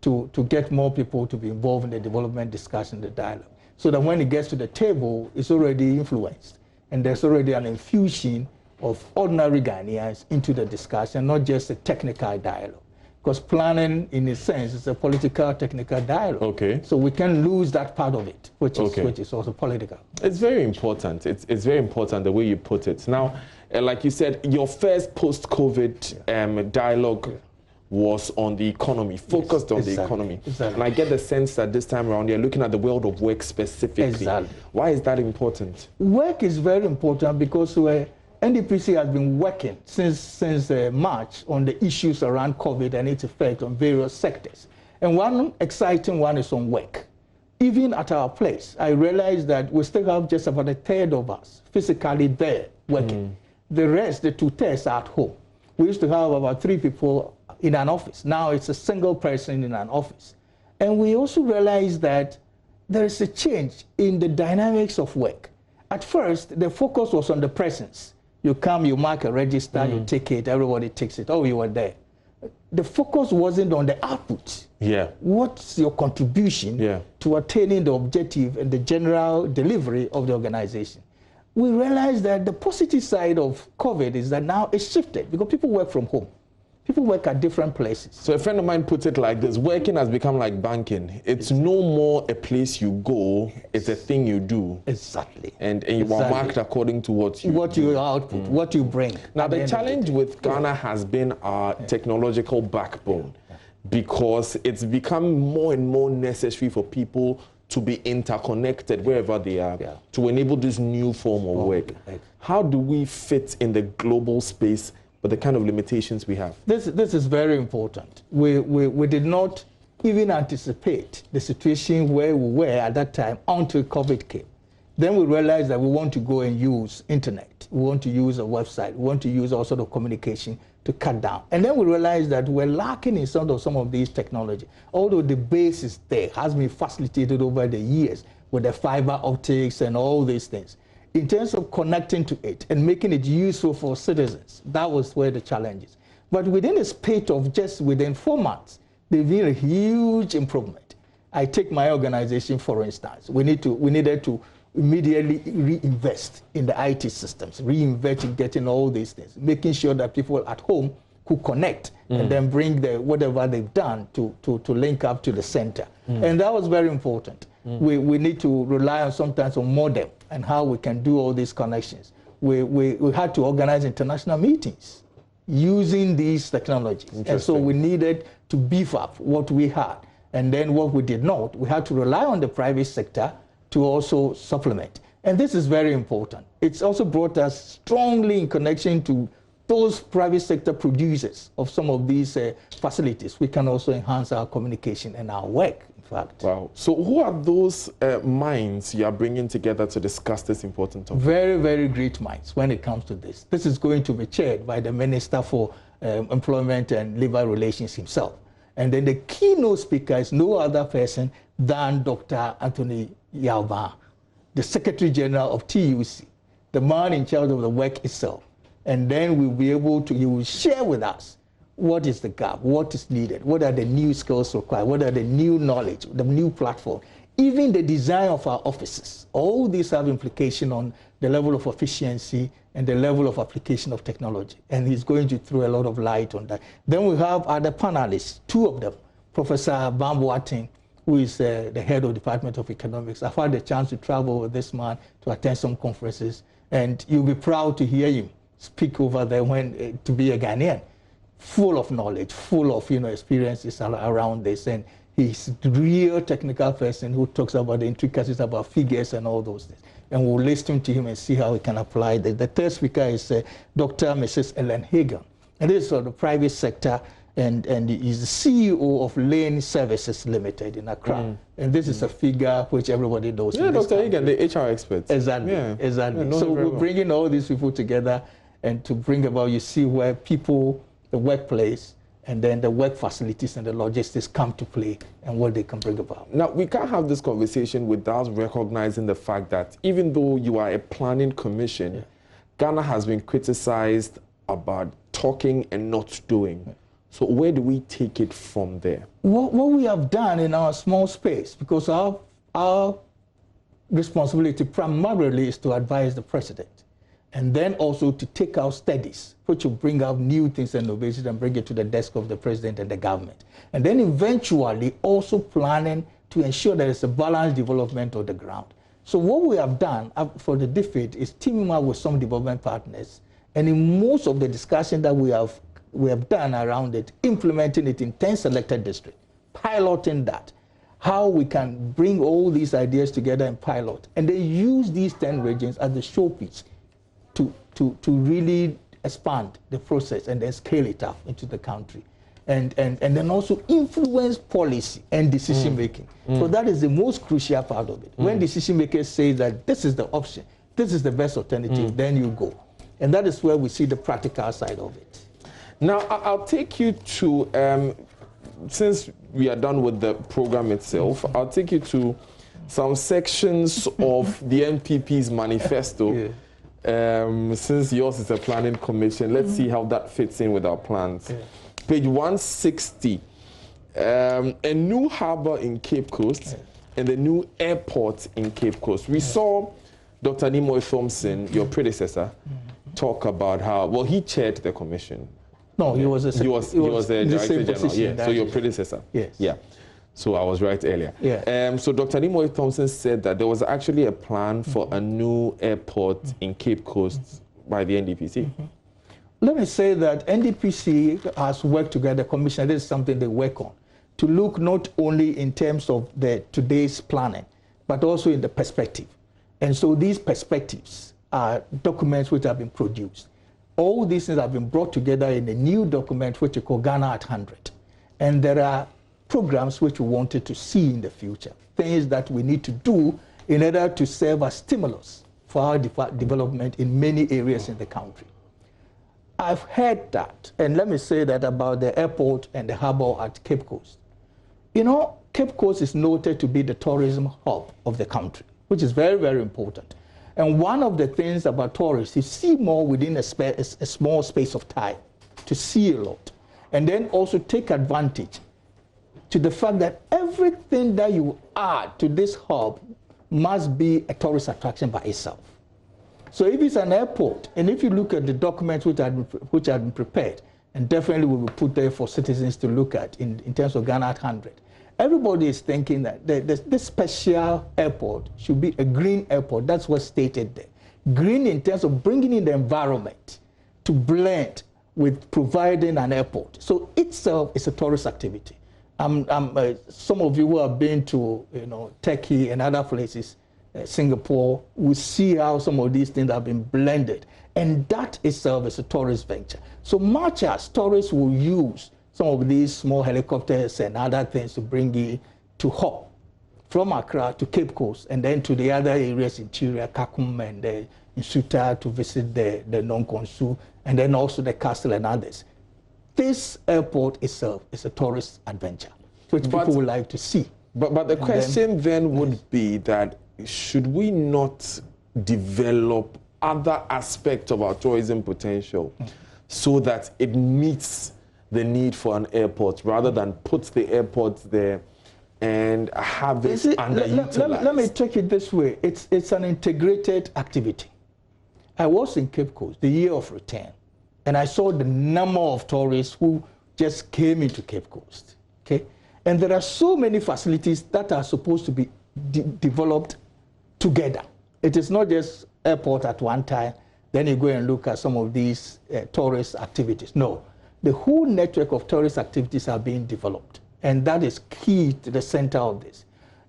to get more people to be involved in the development discussion, the dialogue, so that when it gets to the table, it's already influenced. And there's already an infusion of ordinary Ghanaians into the discussion, not just a technical dialogue. Because planning, in a sense, is a political, technical dialogue. Okay. So we can lose that part of it, which is also political. It's very important. It's very important the way you put it. Now, like you said, your first post-COVID dialogue was on the economy, focused on the economy. Exactly. And I get the sense that this time around you're looking at the world of work specifically. Exactly. Why is that important? Work is very important because NDPC has been working since March on the issues around COVID and its effect on various sectors. And one exciting one is on work. Even at our place, I realized that we still have just about a third of us physically there working. The rest, the 2/3, are at home. We used to have about 3 people in an office. Now it's a single person in an office. And we also realized that there is a change in the dynamics of work. At first, the focus was on the presence. You come, you mark a register, you take it, everybody takes it. Oh, you were there. The focus wasn't on the output. What's your contribution to attaining the objective and the general delivery of the organization? We realized that the positive side of COVID is that now it's shifted because people work from home. People work at different places. So a friend of mine puts it like this: working has become like banking. It's no more a place you go, it's a thing you do. Exactly. And you are marked according to what you output, what you bring. Now the challenge with Ghana has been our technological backbone, because it's become more and more necessary for people to be interconnected wherever they are to enable this new form of work. How do we fit in the global space with the kind of limitations we have? This is very important. We did not even anticipate the situation where we were at that time until COVID came. Then we realized that we want to go and use internet. We want to use a website. We want to use all sort of communication to cut down. And then we realized that we're lacking in some of these technology. Although the base is there, has been facilitated over the years with the fiber optics and all these things. In terms of connecting to it and making it useful for citizens, that was where the challenge is. But within a space of just within 4 months, there's been a huge improvement. I take my organization, for instance. We needed to immediately reinvest in the IT systems, reinvest in getting all these things, making sure that people at home could connect and then bring whatever they've done to link up to the center. And that was very important. We need to rely on sometimes on modem and how we can do all these connections. We had to organize international meetings using these technologies. And so we needed to beef up what we had. And then what we did not, we had to rely on the private sector to also supplement. And this is very important. It's also brought us strongly in connection to those private sector producers of some of these facilities. We can also enhance our communication and our work, in fact. Wow. So who are those minds you are bringing together to discuss this important topic? Very, very great minds when it comes to this. This is going to be chaired by the Minister for Employment and Labor Relations himself. And then the keynote speaker is no other person than Dr. Anthony Yalba, the Secretary General of TUC, the man in charge of the work itself. And then we'll be able to, he will share with us what is the gap, what is needed, what are the new skills required, what are the new knowledge, the new platform, even the design of our offices. All these have implication on the level of efficiency and the level of application of technology. And he's going to throw a lot of light on that. Then we have other panelists, two of them, Professor Bawumia, who is the head of the Department of Economics. I've had the chance to travel with this man to attend some conferences, and you'll be proud to hear him speak over there when to be a Ghanaian, full of knowledge, full of experiences around this, and he's a real technical person who talks about the intricacies about figures and all those things. And we'll listen to him and see how we can apply that. The third speaker is Dr. Mrs. Ellen Hagan, and this is of the private sector, and he's the CEO of Lane Services Limited in Accra. And this is a figure which everybody knows. Yeah, Dr. Hagan, the HR expert. Exactly, exactly. Yeah, so we're bringing all these people together and to bring about, you see where people, the workplace, and then the work facilities and the logistics come to play and what they can bring about. Now, we can't have this conversation without recognizing the fact that even though you are a planning commission, Ghana has been criticized about talking and not doing. So where do we take it from there? What we have done in our small space, because our responsibility primarily is to advise the president, and then also to take out studies, which will bring out new things and innovations and bring it to the desk of the president and the government. And then eventually also planning to ensure there is a balanced development of the ground. So what we have done for the DFID is teaming up with some development partners. And in most of the discussion that we have done around it, implementing it in 10 selected districts, piloting that, how we can bring all these ideas together and pilot. And they use these 10 regions as the showpiece to really expand the process and then scale it up into the country. And then also influence policy and decision making. So that is the most crucial part of it. When decision makers say that this is the option, this is the best alternative, then you go. And that is where we see the practical side of it. Now, I'll take you to, since we are done with the program itself, I'll take you to some sections of the NPP's manifesto. Since yours is a planning commission, let's see how that fits in with our plans. Page 160, a new harbor in Cape Coast and the new airport in Cape Coast. We saw Dr. Nimoy Thompson, your predecessor, talk about how, well, he chaired the commission. No, he was the Director General. Yeah, so your predecessor. Yes. Yeah. So I was right earlier. Yeah. So Dr. Nimoy Thompson said that there was actually a plan for a new airport in Cape Coast by the NDPC. Let me say that NDPC has worked together, Commission, this is something they work on, to look not only in terms of today's planning, but also in the perspective. And so these perspectives are documents which have been produced. All these things have been brought together in a new document which we call Ghana at 100. And there are programs which we wanted to see in the future, things that we need to do in order to serve as stimulus for our development in many areas in the country. I've heard that, and let me say that about the airport and the harbor at Cape Coast. You know, Cape Coast is noted to be the tourism hub of the country, which is very, very important. And one of the things about tourists is see more within a small space of time, to see a lot. And then also take advantage to the fact that everything that you add to this hub must be a tourist attraction by itself. So if it's an airport, and if you look at the documents which have been prepared, and definitely we will put there for citizens to look at in terms of Ghana at 100, everybody is thinking that this special airport should be a green airport. That's what's stated there. Green in terms of bringing in the environment to blend with providing an airport. So itself is a tourist activity. Some of you who have been to Turkey and other places, Singapore, will see how some of these things have been blended. And that itself is a tourist venture. So much as tourists will use some of these small helicopters and other things to bring in to hop from Accra to Cape Coast and then to the other areas, interior, Kakum and Nsuta, to visit the Nonkonsu, and then also the castle and others. This airport itself is a tourist adventure, which people would like to see. But the question then would be that should we not develop other aspects of our tourism potential so that it meets the need for an airport rather than put the airport there and have it underutilized? Let me take it this way. It's an integrated activity. I was in Cape Coast the year of return, and I saw the number of tourists who just came into Cape Coast. Okay? And there are so many facilities that are supposed to be developed together. It is not just airport at one time, then you go and look at some of these tourist activities. No, the whole network of tourist activities are being developed, and that is key to the center of this.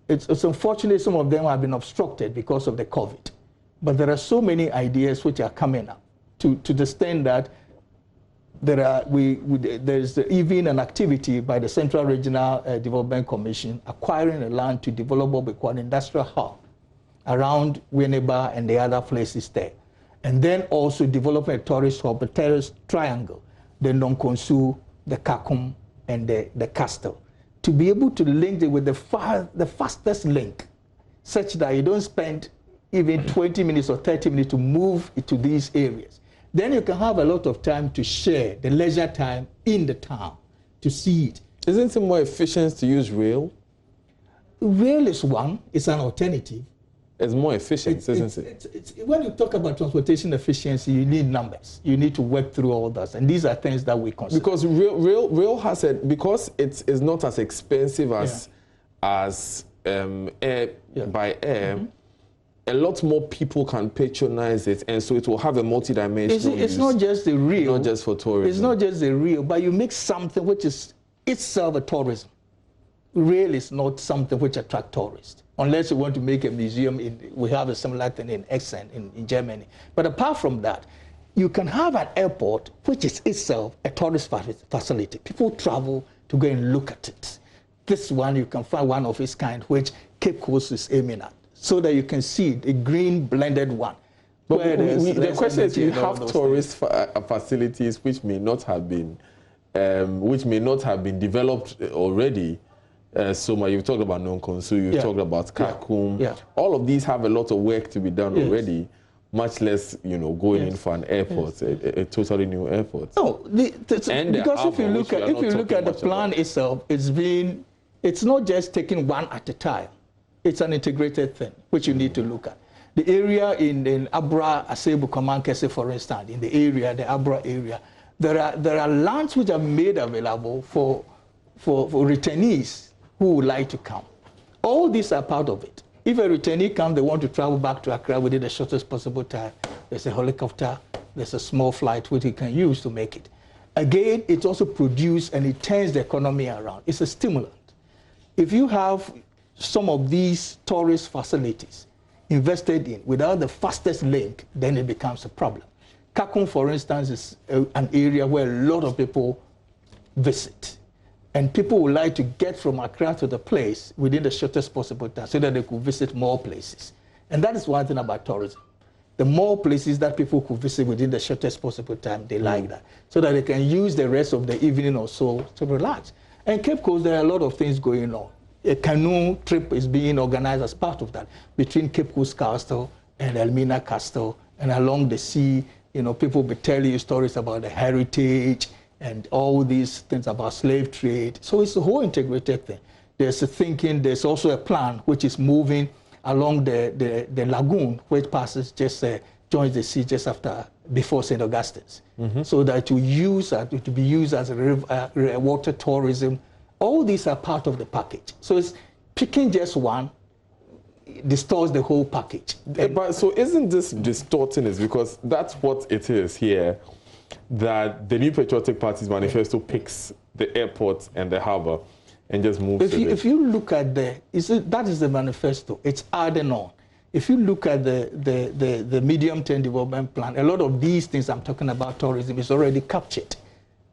It's unfortunate some of them have been obstructed because of the COVID, but there are so many ideas which are coming up to the extent that there's even an activity by the Central Regional Development Commission acquiring a land to develop what we call an industrial hub around Winneba and the other places there. And then also developing a tourist hub, a tourist triangle, the Nonkonsu, the Kakum, and the Castle, to be able to link it with the fastest link, such that you don't spend even 20 minutes or 30 minutes to move to these areas. Then you can have a lot of time to share the leisure time in the town to see it. Isn't it more efficient to use rail? Rail is one, it's an alternative. It's more efficient, isn't it? When you talk about transportation efficiency, you need numbers. You need to work through all that. And these are things that we consider. Because rail has because it is not as expensive as air by air, a lot more people can patronize it, and so it will have a multi-dimensional use. It's not just the rail. Not just for tourism. It's not just the rail, but you make something which is itself a tourism. Rail is not something which attracts tourists, unless you want to make a museum. We have a similar thing in Essen in Germany. But apart from that, you can have an airport which is itself a tourist facility. People travel to go and look at it. This one, you can find one of its kind, which Cape Coast is aiming at, so that you can see it, a green blended one. But the question is, you have tourist facilities which may not have been developed already. Soma, you've talked about Nonkonsu, you've talked about Kakum. All of these have a lot of work to be done already, much less, going in for an airport, a totally new airport. No, because if you look at the plan itself, it's not just taking one at a time. It's an integrated thing, which you need to look at. The area in Abra, Asebu, Komankese, for instance, in the Abra area, there are lands which are made available for returnees who would like to come. All these are part of it. If a returnee comes, they want to travel back to Accra within the shortest possible time, there's a helicopter, there's a small flight which you can use to make it. Again, it also produces and it turns the economy around. It's a stimulant. If you have some of these tourist facilities invested in without the fastest link, then it becomes a problem. Kakun, for instance, is an area where a lot of people visit. And people would like to get from Accra to the place within the shortest possible time so that they could visit more places. And that is one thing about tourism. The more places that people could visit within the shortest possible time, they like that. So that they can use the rest of the evening or so to relax. And Cape Coast, there are a lot of things going on. A canoe trip is being organized as part of that between Cape Coast Castle and Elmina Castle. And along the sea, you know, people will be telling you stories about the heritage and all these things about slave trade. So it's a whole integrated thing. There's a thinking, there's also a plan which is moving along the lagoon, which passes just joins the sea just before St. Augustine's. So that to be used as a water tourism. All these are part of the package. So it's picking just one distorts the whole package. But so isn't this distorting this? Because that's what it is here, that the New Patriotic Party's manifesto picks the airport and the harbour and just moves if you look at that is the manifesto, it's adding on. If you look at the medium-term development plan, a lot of these things I'm talking about, tourism, is already captured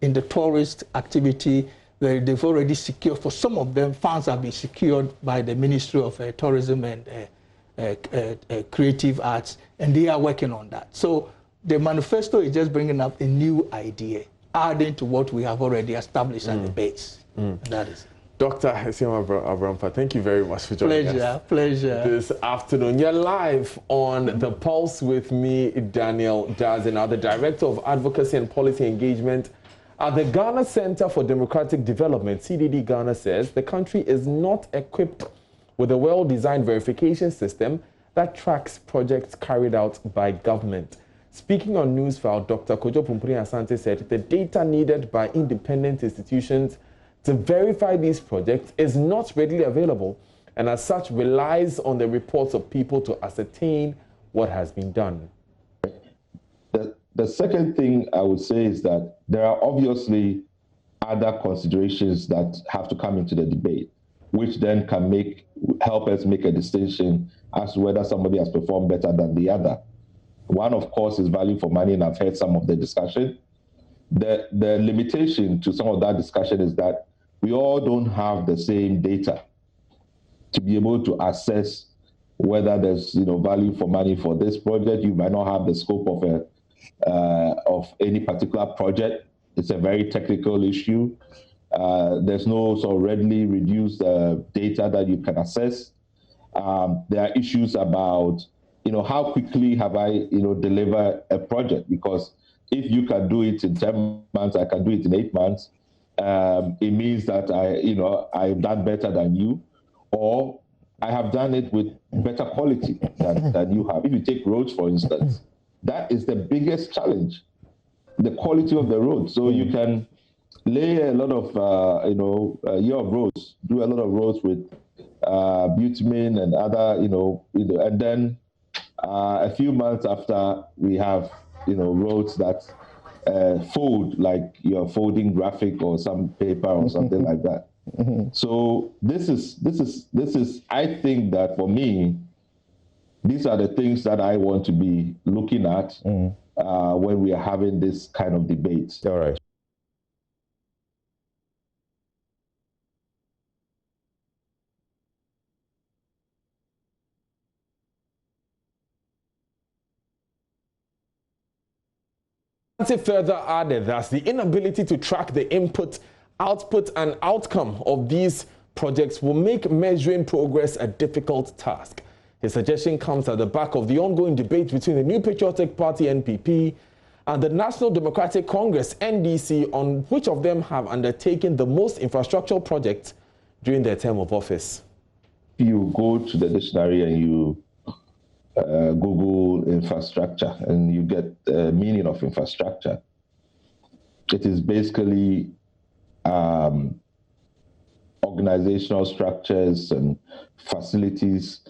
in the tourist activity. They've already secured, for some of them, funds have been secured by the Ministry of Tourism and Creative Arts, and they are working on that. So the manifesto is just bringing up a new idea, adding to what we have already established at the base. And that is it. Dr. Hesiama Abrampa, thank you very much for joining us. Pleasure. This afternoon. You're live on The Pulse with me, Daniel Dazen, the Director of Advocacy and Policy Engagement at the Ghana Center for Democratic Development. CDD Ghana says the country is not equipped with a well-designed verification system that tracks projects carried out by government. Speaking on Newsfile, Dr. Kojo Pumpuni Asante said the data needed by independent institutions to verify these projects is not readily available, and as such relies on the reports of people to ascertain what has been done. The second thing I would say is that there are obviously other considerations that have to come into the debate, which then can help us make a distinction as to whether somebody has performed better than the other. One, of course, is value for money, and I've heard some of the discussion. The limitation to some of that discussion is that we all don't have the same data to be able to assess whether there's value for money for this project. You might not have the scope of any particular project. It's a very technical issue. There's no sort of readily reduced data that you can assess. There are issues about how quickly have I deliver a project, because if you can do it in 10 months, I can do it in 8 months. It means that I've done better than you, or I have done it with better quality than you have. If you take roads, for instance, that is the biggest challenge, the quality of the road. So you can lay a lot of, year of roads, do a lot of roads with bitumen and other, and then a few months after we have, roads that fold, like you're folding graphic or some paper or something like that. So this is, I think that for me, these are the things that I want to be looking at when we are having this kind of debate. All right. Further added that the inability to track the input, output, and outcome of these projects will make measuring progress a difficult task. His suggestion comes at the back of the ongoing debate between the New Patriotic Party, NPP, and the National Democratic Congress, NDC, on which of them have undertaken the most infrastructural projects during their term of office. You go to the dictionary and you Google infrastructure, and you get the meaning of infrastructure. It is basically organizational structures and facilities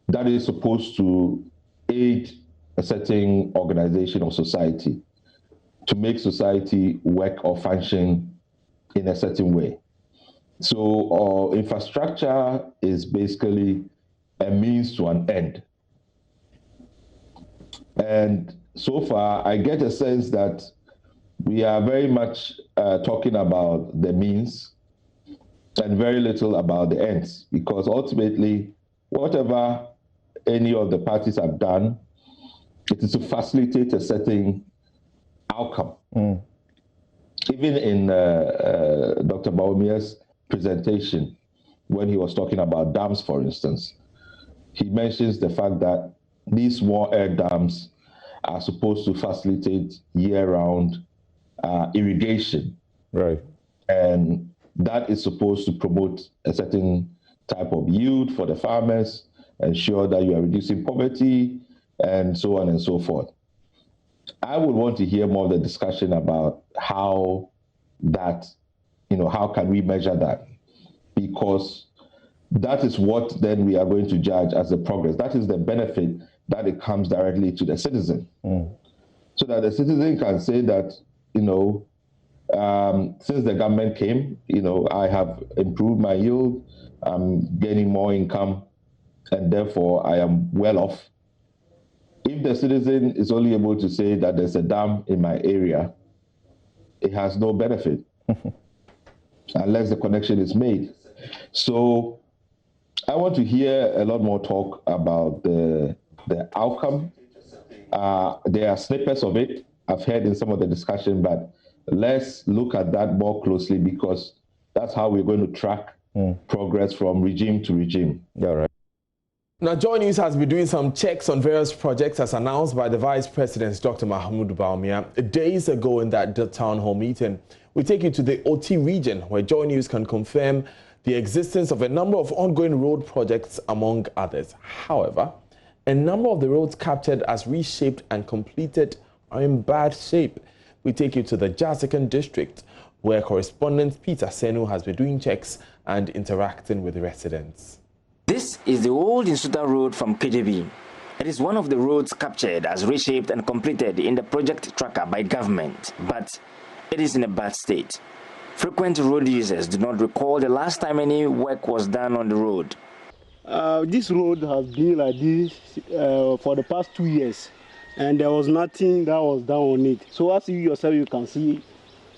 that is supposed to aid a certain organization or society to make society work or function in a certain way. So infrastructure is basically a means to an end. And so far, I get a sense that we are very much talking about the means and very little about the ends, because ultimately, whatever any of the parties have done, it is to facilitate a certain outcome. Even in Dr. Bawumia's presentation, when he was talking about dams, for instance, he mentions the fact that these small air dams are supposed to facilitate year-round irrigation. Right. And that is supposed to promote a certain type of yield for the farmers, ensure that you are reducing poverty, and so on and so forth. I would want to hear more of the discussion about how that, how can we measure that? Because that is what then we are going to judge as the progress. That is the benefit that it comes directly to the citizen. So that the citizen can say that, since the government came, I have improved my yield, I'm gaining more income, and therefore I am well off. If the citizen is only able to say that there's a dam in my area, it has no benefit unless the connection is made. So I want to hear a lot more talk about the outcome. There are snippets of it I've heard in some of the discussion, but let's look at that more closely, because that's how we're going to track progress from regime to regime. Yeah, right. Now, JoyNews has been doing some checks on various projects as announced by the Vice President, Dr. Mahmoud Bawumia, days ago in that town hall meeting. We take you to the Oti region, where JoyNews can confirm the existence of a number of ongoing road projects, among others. However, a number of the roads captured as reshaped and completed are in bad shape. We take you to the Jasikan district, where correspondent Peter Senu has been doing checks and interacting with the residents. This is the old Nsuta road from KJB. It is one of the roads captured as reshaped and completed in the project tracker by government, but it is in a bad state. Frequent road users do not recall the last time any work was done on the road. This road has been like this for the past 2 years, and there was nothing that was done on it. So as you yourself, you can see,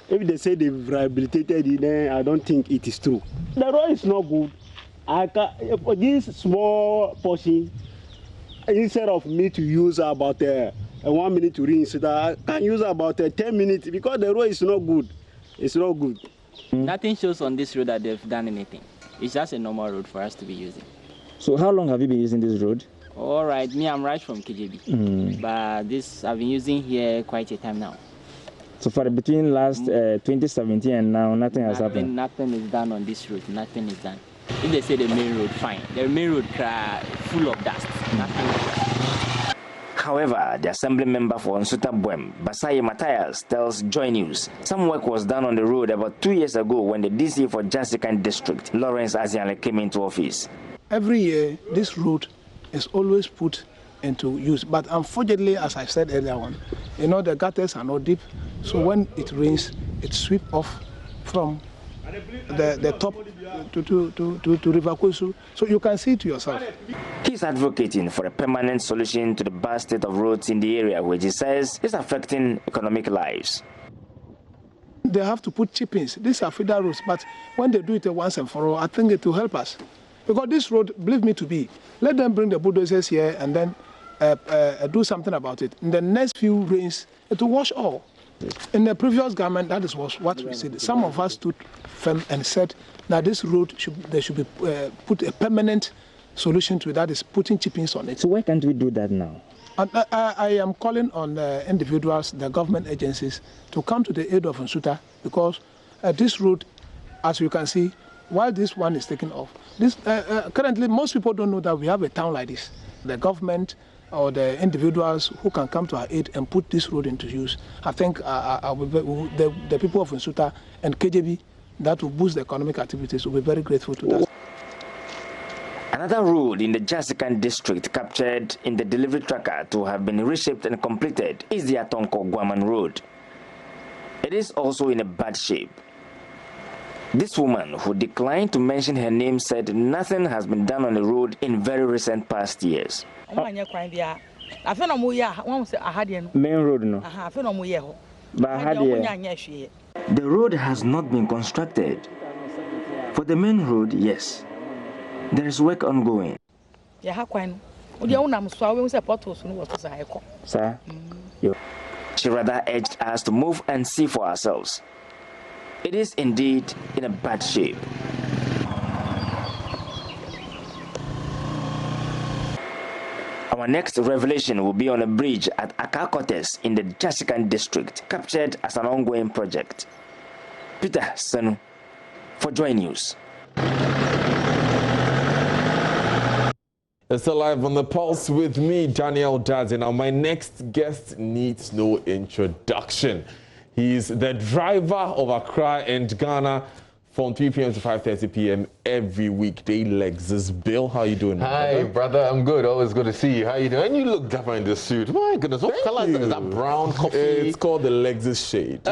if they say they've rehabilitated it, then I don't think it is true. The road is not good. For this small portion, instead of me to use about 1 minute to reinsert, I can use about 10 minutes, because the road is not good. It's not good. Nothing shows on this road that they've done anything. It's just a normal road for us to be using. So how long have you been using this road? All right, me, I'm right from KJB. But this, I've been using here quite a time now. So for between last 2017 and now, nothing has happened? Nothing is done on this road. Nothing is done. If they say the main road, fine. The main road full of dust. Nothing. However, the assembly member for Nsuta Bwem, Basaye Matthias, tells JoyNews some work was done on the road about 2 years ago when the DC for Jasikan district, Lawrence Azianle, came into office. Every year, this road is always put into use. But unfortunately, as I said earlier on, the gutters are not deep. So when it rains, it sweeps off from the top to River Kwesu. So you can see it yourself. He's advocating for a permanent solution to the bad state of roads in the area, which he says is affecting economic lives. They have to put chip-ins. These are feeder roads, but when they do it once and for all, I think it will help us. Because this road, believe me to be, let them bring the bulldozers here and then do something about it. In the next few rains, it will wash all. In the previous government, that is what we said. Some of us stood firm and said that this road there should be put a permanent solution to it, that is putting chip-ins on it. So why can't we do that now? And I am calling on individuals, the government agencies, to come to the aid of Nsuta, because this road, as you can see, while this one is taken off, currently most people don't know that we have a town like this. The government or the individuals who can come to our aid and put this road into use, I think the people of Nsuta and KJB, that will boost the economic activities, will be very grateful to that. Another road in the Jasikan district captured in the delivery tracker to have been reshaped and completed is the Atonko-Guaman road. It is also in a bad shape. This woman, who declined to mention her name, said nothing has been done on the road in very recent past years. I feel no more one say I had main road no. I feel no more here. But the road has not been constructed. For the main road, yes. There is work ongoing. Sir? She rather urged us to move and see for ourselves. It is indeed in a bad shape. Our next revelation will be on a bridge at Akakotes in the Jasikan district, captured as an ongoing project. Peter Sanu for JoyNews. It's alive on the pulse with me, Daniel Dadzi. Now, my next guest needs no introduction. He's the driver of Accra and Ghana from 3 p.m. to 5:30 p.m. every weekday. Lexis. Bill, how you doing? Hi, brother. I'm good. Always good to see you. How you doing? And you look dapper in this suit. My goodness, what color is that? Is that brown coffee? It's called the Lexis shade.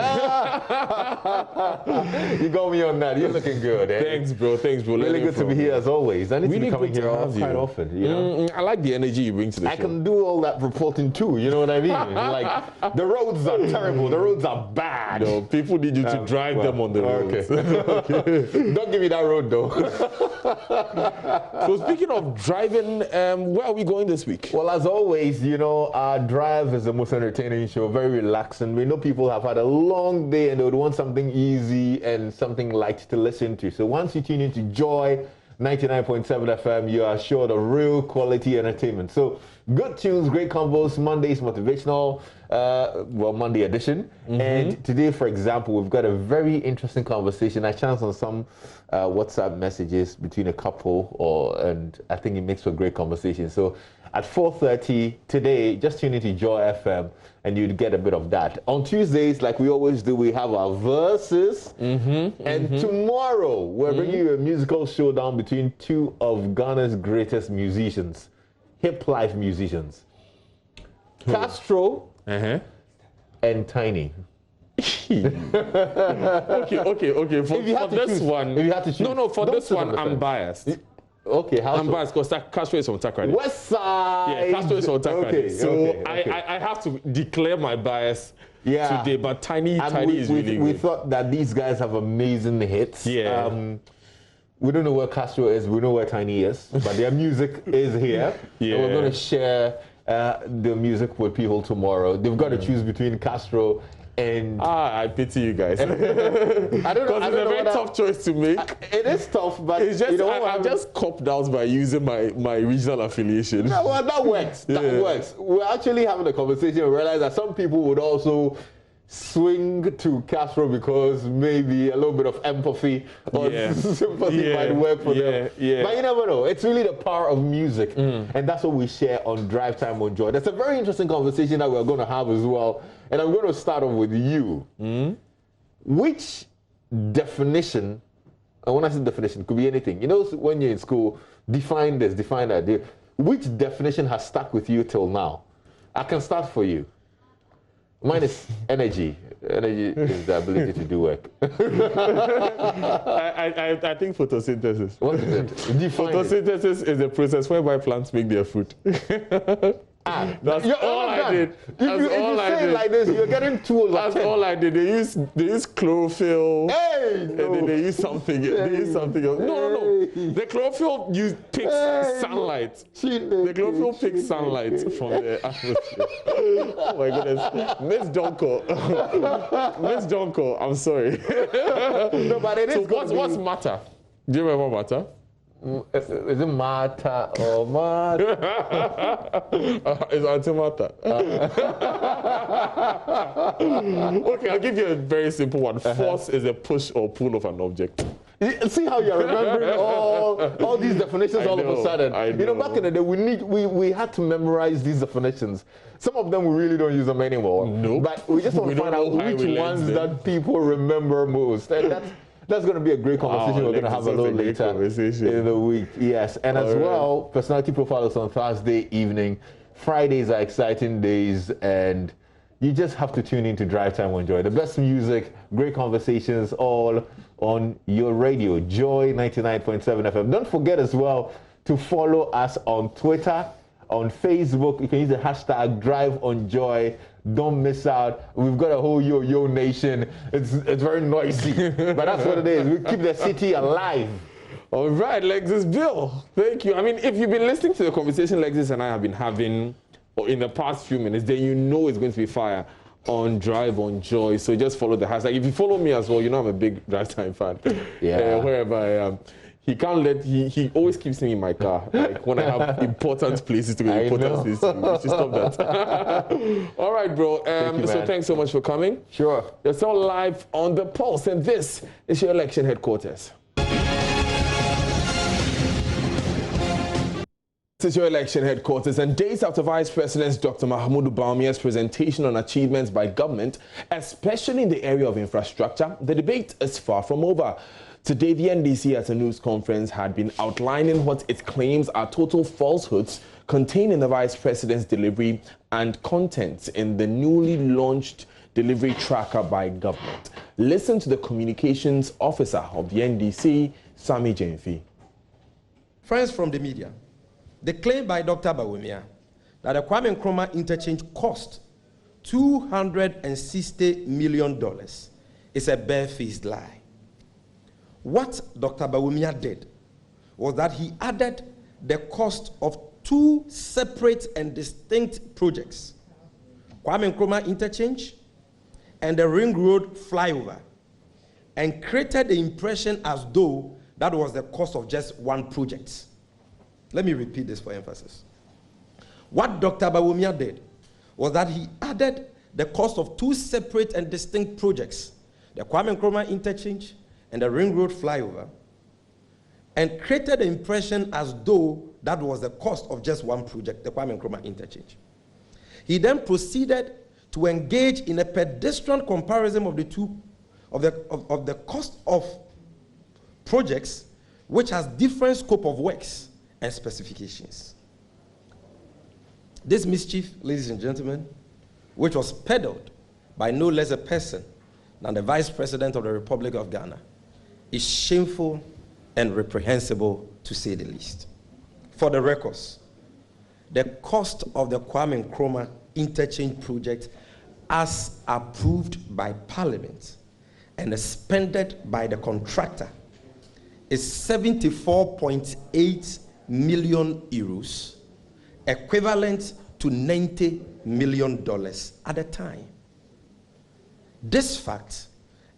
You got me on that. You're looking good. Eh? Thanks, bro. Thanks, bro. Really good to be here as always. I need really to be coming here quite often. You know? I like the energy you bring to the show. I can do all that reporting too. You know what I mean? Like the roads are terrible. The roads are bad. No, people need you to drive them on the roads. Okay. Don't give me that road though. So speaking of driving, where are we going this week? Well, as always, you know, our drive is the most entertaining show, very relaxing. We know people have had a long day and they would want something easy and something light to listen to. So once you tune into Joy 99.7 FM, you are assured of real quality entertainment. So good tunes, great combos, Monday's motivational, Monday edition. And today, for example, we've got a very interesting conversation. I chanced on some WhatsApp messages between a couple, and I think it makes for a great conversation. So at 4:30 today, just tune into Joy FM and you'd get a bit of that. On Tuesdays, like we always do, we have our verses. And tomorrow, we're bringing you a musical showdown between two of Ghana's greatest musicians, hip life musicians. Castro and Tiny. Okay. For this one, if you had to choose, for this one, I'm biased. Okay, I'm biased because Castro is from Takrady. West Side. Yeah, Castro is from Takrady. I have to declare my bias today. But Tiny is really good. We thought that these guys have amazing hits. Yeah. We don't know where Castro is. We know where Tiny is, but their music is here. Yeah. And we're going to share the music with people tomorrow. They've got to choose between Castro and I pity you guys. I don't know. Because it's a very tough choice to make. It is tough, but it's just I just copped out by using my regional affiliation. No, well, that works. That works. We're actually having a conversation and realize that some people would also swing to Castro because maybe a little bit of empathy or sympathy might work for them. But you never know. It's really the power of music, and that's what we share on Drive Time on Joy. That's a very interesting conversation that we're going to have as well. And I'm going to start off with you. Which definition, and when I say definition, it could be anything. You know, when you're in school, define this, define that. Which definition has stuck with you till now? I can start for you. Mine is energy. Energy is the ability to do work. I think photosynthesis. What is it? Photosynthesis is a process whereby plants make their food. That's all I did. If you say it like this, you're getting 2 That's all I did. They use chlorophyll. And then they use something. They use something else. No. The chlorophyll picks sunlight. The chlorophyll picks sunlight from the atmosphere. Oh my goodness, Miss Donko, I'm sorry. No, but it is. So what's matter? Do you remember matter? Is it matter or matter? It's antimatter. Okay, I'll give you a very simple one. Force is a push or pull of an object. See how you're remembering all these definitions all of a sudden. You know, back in the day, we had to memorize these definitions. Some of them we really don't use them anymore. Nope. But we just want to find out which ones that people remember most. And that's going to be a great conversation we're going to have a little later in the week. Yes, and as well, personality profiles on Thursday evening. Fridays are exciting days, and you just have to tune in to Drive Time on Joy. The best music, great conversations, all on your radio, Joy 99.7 FM. Don't forget as well to follow us on Twitter on Facebook. You can use the hashtag #DriveOnJoy. Don't miss out. We've got a whole yo nation. It's very noisy, but that's what it is. We keep the city alive. All right, Lexis, Bill, thank you. I mean, if you've been listening to the conversation Lexis and I have been having in the past few minutes, then you know it's going to be fire on #DriveOnJoy. So just follow the hashtag. If you follow me as well, you know I'm a big Drive Time fan. Yeah. Wherever I am. He can't let, he always keeps me in my car, like when I have important places to go, important places to go. We should stop that. All right, bro. So thanks so much for coming. Sure. You're still live on The Pulse, and this is your election headquarters. This is your election headquarters, and days after Vice President Dr. Mahama Bawumia's presentation on achievements by government, especially in the area of infrastructure, the debate is far from over. Today, the NDC at a news conference had been outlining what it claims are total falsehoods contained in the Vice President's delivery and contents in the newly launched delivery tracker by government. Listen to the communications officer of the NDC, Sammy Gyamfi. Friends from the media, the claim by Dr. Bawumia that the Kwame Nkrumah interchange cost $260 million is a barefaced lie. What Dr. Bawumia did was that he added the cost of two separate and distinct projects, Kwame Nkrumah interchange and the Ring Road flyover, and created the impression as though that was the cost of just one project. Let me repeat this for emphasis. What Dr. Bawumia did was that he added the cost of two separate and distinct projects, the Kwame Nkrumah interchange and the Ring Road flyover, and created the impression as though that was the cost of just one project, the Kwame Nkrumah interchange. He then proceeded to engage in a pedestrian comparison of the the cost of projects which has different scope of works and specifications. This mischief, ladies and gentlemen, which was peddled by no less a person than the Vice President of the Republic of Ghana, is shameful and reprehensible, to say the least. For the records, the cost of the Kwame Nkrumah interchange project, as approved by Parliament and expended by the contractor, is 74.8 million euros, equivalent to $90 million at the time. This fact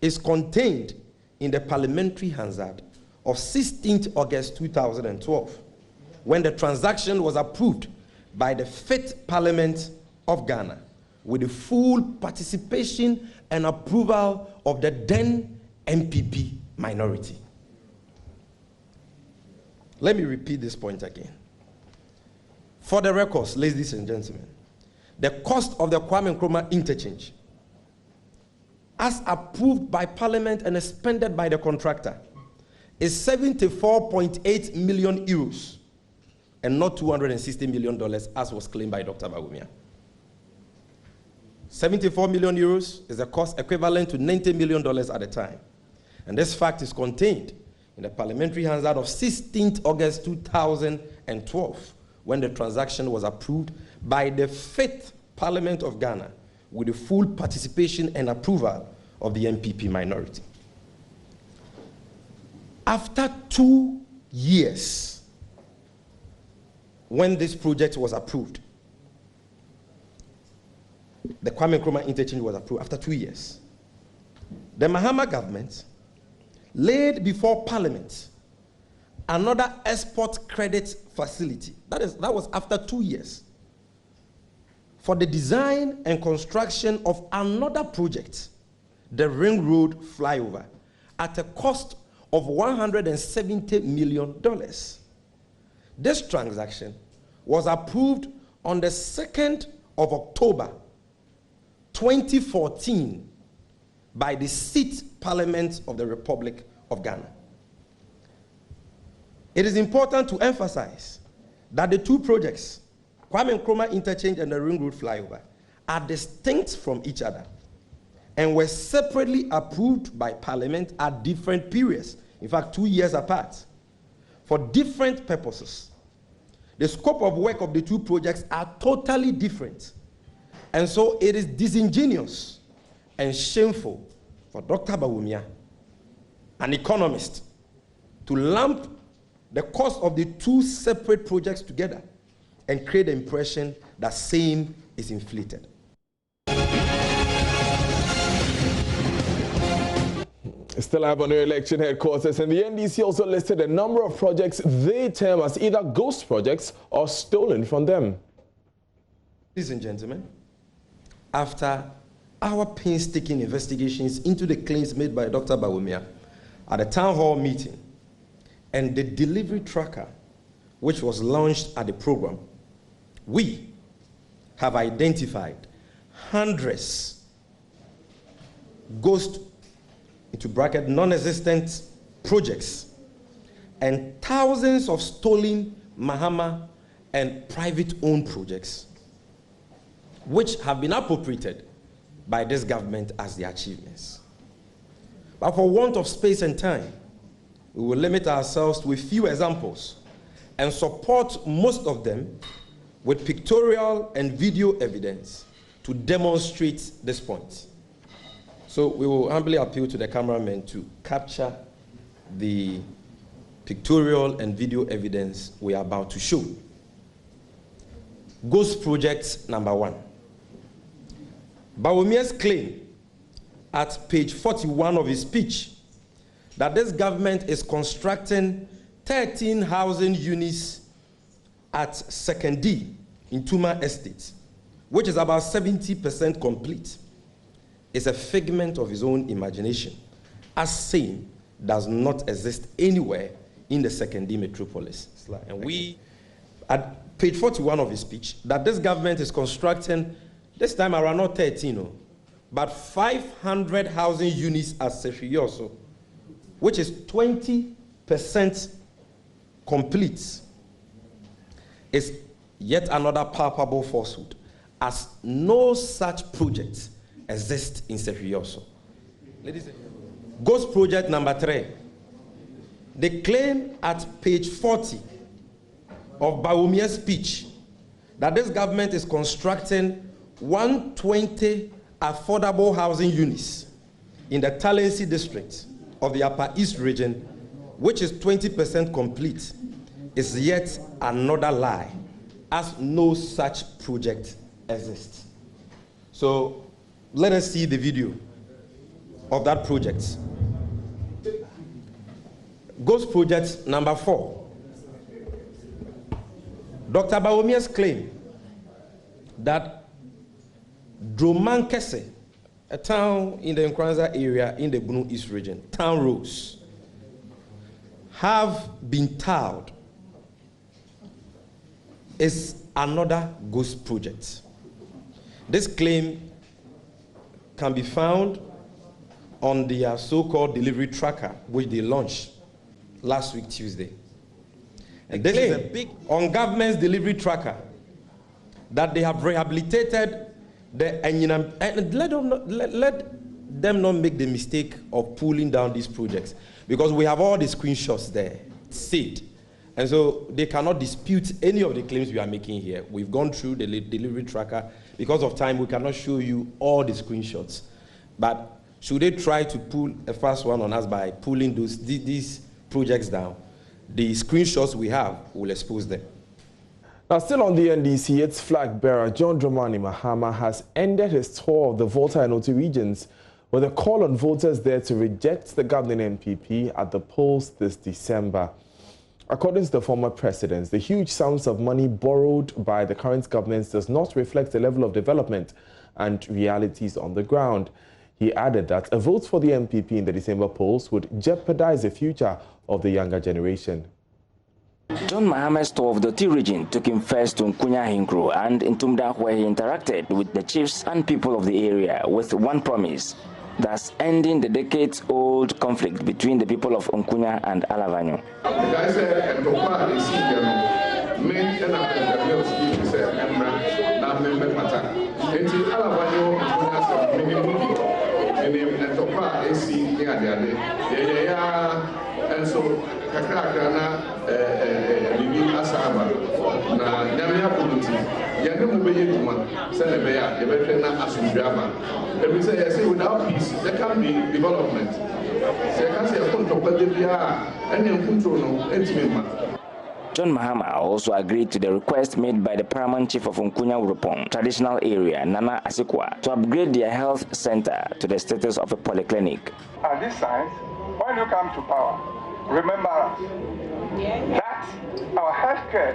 is contained in the Parliamentary Hansard of 16th August 2012, when the transaction was approved by the 5th Parliament of Ghana with the full participation and approval of the then NPP minority. Let me repeat this point again. For the records, ladies and gentlemen, the cost of the Kwame Nkrumah interchange, as approved by Parliament and expended by the contractor, is 74.8 million euros and not $260 million, as was claimed by Dr. Bawumia. 74 million euros is the cost equivalent to $90 million at the time. And this fact is contained in the Parliamentary Hansard of 16th August 2012, when the transaction was approved by the 5th Parliament of Ghana with the full participation and approval of the NPP minority. After 2 years, when this project was approved, the Kwame Nkrumah interchange was approved after 2 years, the Mahama government laid before Parliament another export credit facility. That was after 2 years, for the design and construction of another project, the Ring Road flyover, at a cost of $170 million. This transaction was approved on the 2nd of October 2014 by the 6th Parliament of the Republic of Ghana. It is important to emphasize that the two projects, Kwame Nkrumah interchange and the Ring Road flyover, are distinct from each other and were separately approved by Parliament at different periods, in fact 2 years apart, for different purposes. the scope of work of the two projects are totally different. And so it is disingenuous and shameful for Dr. Bawumia, an economist, to lump the cost of the two separate projects together and create the impression that same is inflated. Still live on your election headquarters, and the NDC also listed a number of projects they term as either ghost projects or stolen from them. Ladies and gentlemen, after our painstaking investigations into the claims made by Dr. Bawumia at the town hall meeting and the delivery tracker which was launched at the program, we have identified hundreds ghost into bracket non-existent projects and thousands of stolen Mahama and private-owned projects which have been appropriated by this government as their achievements. But for want of space and time, we will limit ourselves to a few examples and support most of them with pictorial and video evidence to demonstrate this point. So we will humbly appeal to the cameramen to capture the pictorial and video evidence we are about to show. Ghost project number 1. Bawumia's claim at page 41 of his speech that this government is constructing 13,000 units at 2nd D in Tuma Estate, which is about 70% complete, is a figment of his own imagination, as same does not exist anywhere in the 2nd D metropolis. And we, at page 41 of his speech, that this government is constructing, this time around not 13, but 500,000 units at Sefrioso, which is 20% complete, is yet another palpable falsehood, as no such project exists in Sefrioso. Ladies and gentlemen, ghost project number 3. They claim at page 40 of Bawumia's speech that this government is constructing 120 affordable housing units in the Talensi district of the Upper East region, which is 20% complete, is yet another lie, as no such project exists. So let us see the video of that project. Ghost project number 4. Dr. Bawumia's claim that Dromankese, a town in the Nkranza area in the Bunu East region, town roads, have been tiled, is another ghost project. This claim can be found on their so-called delivery tracker, which they launched last week, Tuesday. And this is a big on government's delivery tracker that they have rehabilitated the and let them not make the mistake of pulling down these projects, because we have all the screenshots there, saved. And so they cannot dispute any of the claims we are making here. We've gone through the delivery tracker. Because of time, we cannot show you all the screenshots. But should they try to pull a fast one on us by pulling these projects down, the screenshots we have will expose them. Now, still on the NDC, its flag bearer, John Dramani Mahama, has ended his tour of the Volta and Oti regions with a call on voters there to reject the governing NPP at the polls this December. According to the former president, the huge sums of money borrowed by the current government does not reflect the level of development and realities on the ground. He added that a vote for the NPP in the December polls would jeopardize the future of the younger generation. John Mahama's tour of the Oti region took him first to Nkunya Hinkro and in Tumda, where he interacted with the chiefs and people of the area with one promise, thus ending the decades-old conflict between the people of Nkunya and Alavanyo. bibi asaba na nyame akomuti yɛne mu bɛyɛ dwuma sɛ ne bɛyɛ a yɛbɛhwɛ na asomdwe aba every say yɛsɛ without peace there can be development sɛ yɛka sɛ yɛko ntɔkwagye biara ɛne mfuturo no ɛntumi mma. John Mahama also agreed to the request made by the paramount chief of Nkunya Wuropong traditional area, Nana Asikwa, to upgrade their health center to the status of a polyclinic. At this time, when you come to power, remember that our healthcare,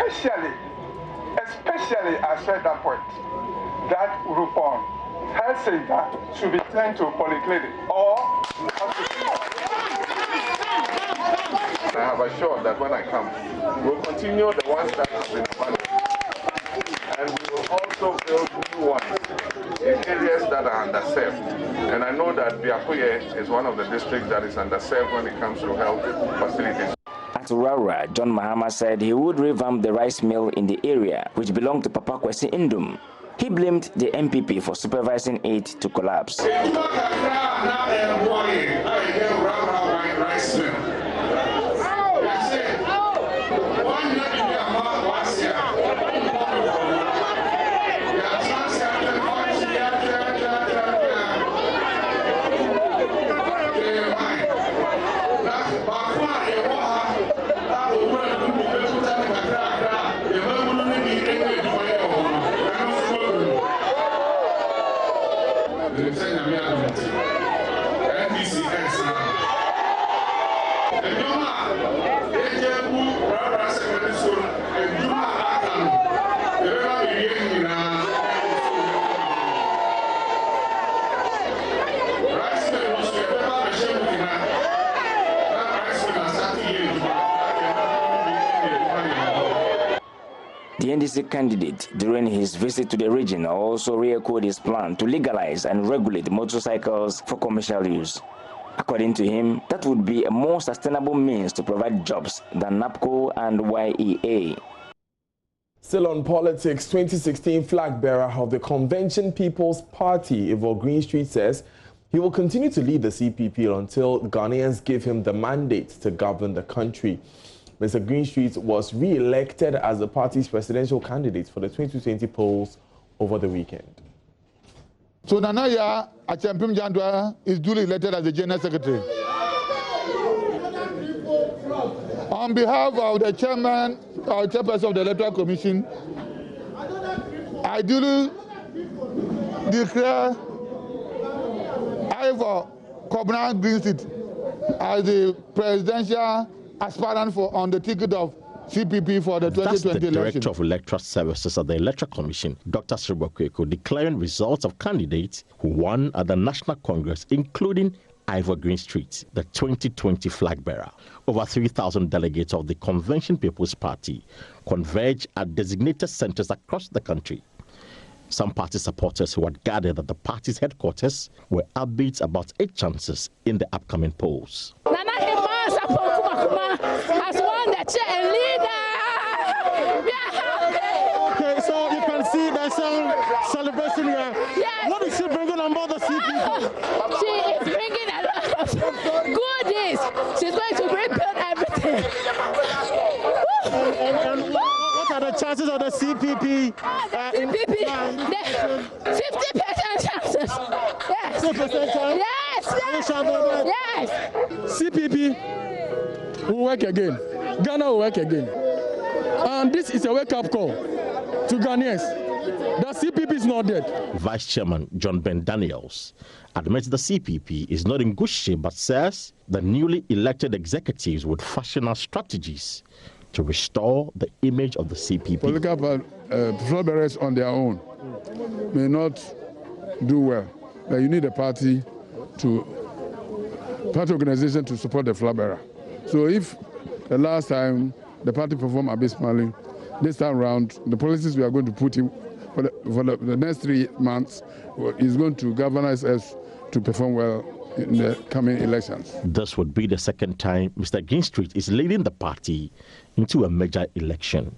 especially I said that point, that Wuropong health center should be turned to a polyclinic or hospital. I have assured that when I come, we'll continue the ones that have been abandoned. And we will also build new ones in areas that are underserved. And I know that Biakoye is one of the districts that is underserved when it comes to health facilities. At Rara, John Mahama said he would revamp the rice mill in the area, which belonged to Papa Kwesi Indum. He blamed the MPP for supervising it to collapse. The NDC candidate, during his visit to the region, also re-echoed his plan to legalize and regulate motorcycles for commercial use. According to him, that would be a more sustainable means to provide jobs than NAPCO and YEA. Still on politics, 2016 flag bearer of the Convention People's Party, Yvonne Greenstreet, says he will continue to lead the CPP until Ghanaians give him the mandate to govern the country. Mr. Greenstreet was re-elected as the party's presidential candidate for the 2020 polls over the weekend. So Nanaya Achampim Jandwa is duly elected as the General Secretary. On behalf of the chairman or chairperson of the Electoral Commission, I duly declare Ivor Kobna Greenstreet as the presidential aspirant on the ticket of CPP for the 2020 election. That's the Director of Electoral Services at the Electoral Commission, Dr. Sribakweko, declaring results of candidates who won at the National Congress, including Ivor Greenstreet, the 2020 flag bearer. Over 3,000 delegates of the Convention People's Party converged at designated centers across the country. Some party supporters who had gathered at the party's headquarters were upbeat about 8 chances in the upcoming polls. Has won the chair and leader. Okay, so you can see there's some celebration here. Yes. What is she bringing on board the CPP? She is bringing a lot of goodies. She's going to rebuild everything. And what are the chances of the CPP? CPP, 50% chances. Yes. 50% chance? Yes. CPP will work again. Ghana will work again. And this is a wake-up call to Ghanaians. The CPP is not dead. Vice Chairman John Ben Daniels admits the CPP is not in good shape, but says the newly elected executives would fashion out strategies to restore the image of the CPP. Political flag bearers on their own may not do well, but you need a party organization to support the flag bearer. So if the last time the party performed abysmally, this time around, the policies we are going to put in for the next 3 months is going to galvanize us to perform well in the coming elections. This would be the second time Mr. Greenstreet is leading the party into a major election.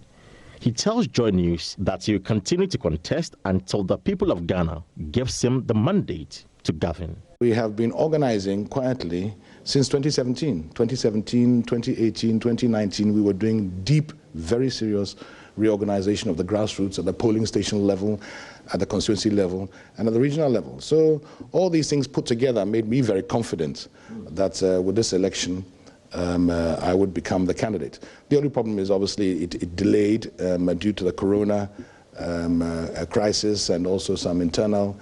He tells JoyNews that he will continue to contest until the people of Ghana gives him the mandate to govern. We have been organizing quietly since 2017. 2017, 2018, 2019, we were doing deep, very serious reorganization of the grassroots at the polling station level, at the constituency level, and at the regional level. So all these things put together made me very confident that with this election, I would become the candidate. The only problem is obviously it delayed due to the corona crisis and also some internal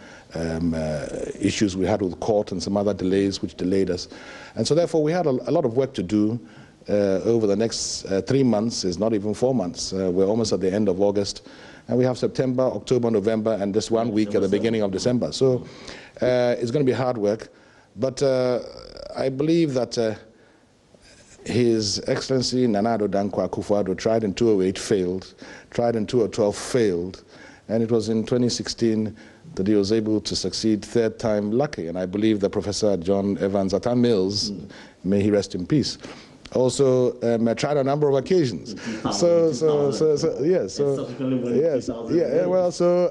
issues we had with court and some other delays which delayed us. And so therefore we had a lot of work to do over the next 3 months, is not even 4 months. We're almost at the end of August. And we have September, October, November, and this 1 week at the beginning of December. So it's going to be hard work. But I believe that His Excellency Nana Addo Dankwa Akufo-Addo tried in 2008, failed, tried in 2012, failed, and it was in 2016 that he was able to succeed, third time lucky. And I believe that Professor John Evans Atta Mills, may he rest in peace, also tried a number of occasions. So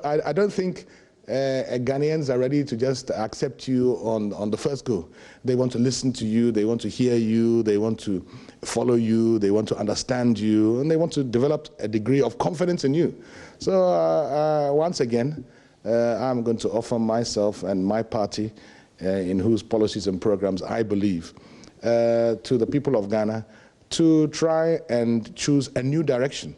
I don't think Ghanaians are ready to just accept you on the first go. They want to listen to you, they want to hear you, they want to follow you, they want to understand you, and they want to develop a degree of confidence in you. So once again, I'm going to offer myself and my party, in whose policies and programs I believe, to the people of Ghana to try and choose a new direction.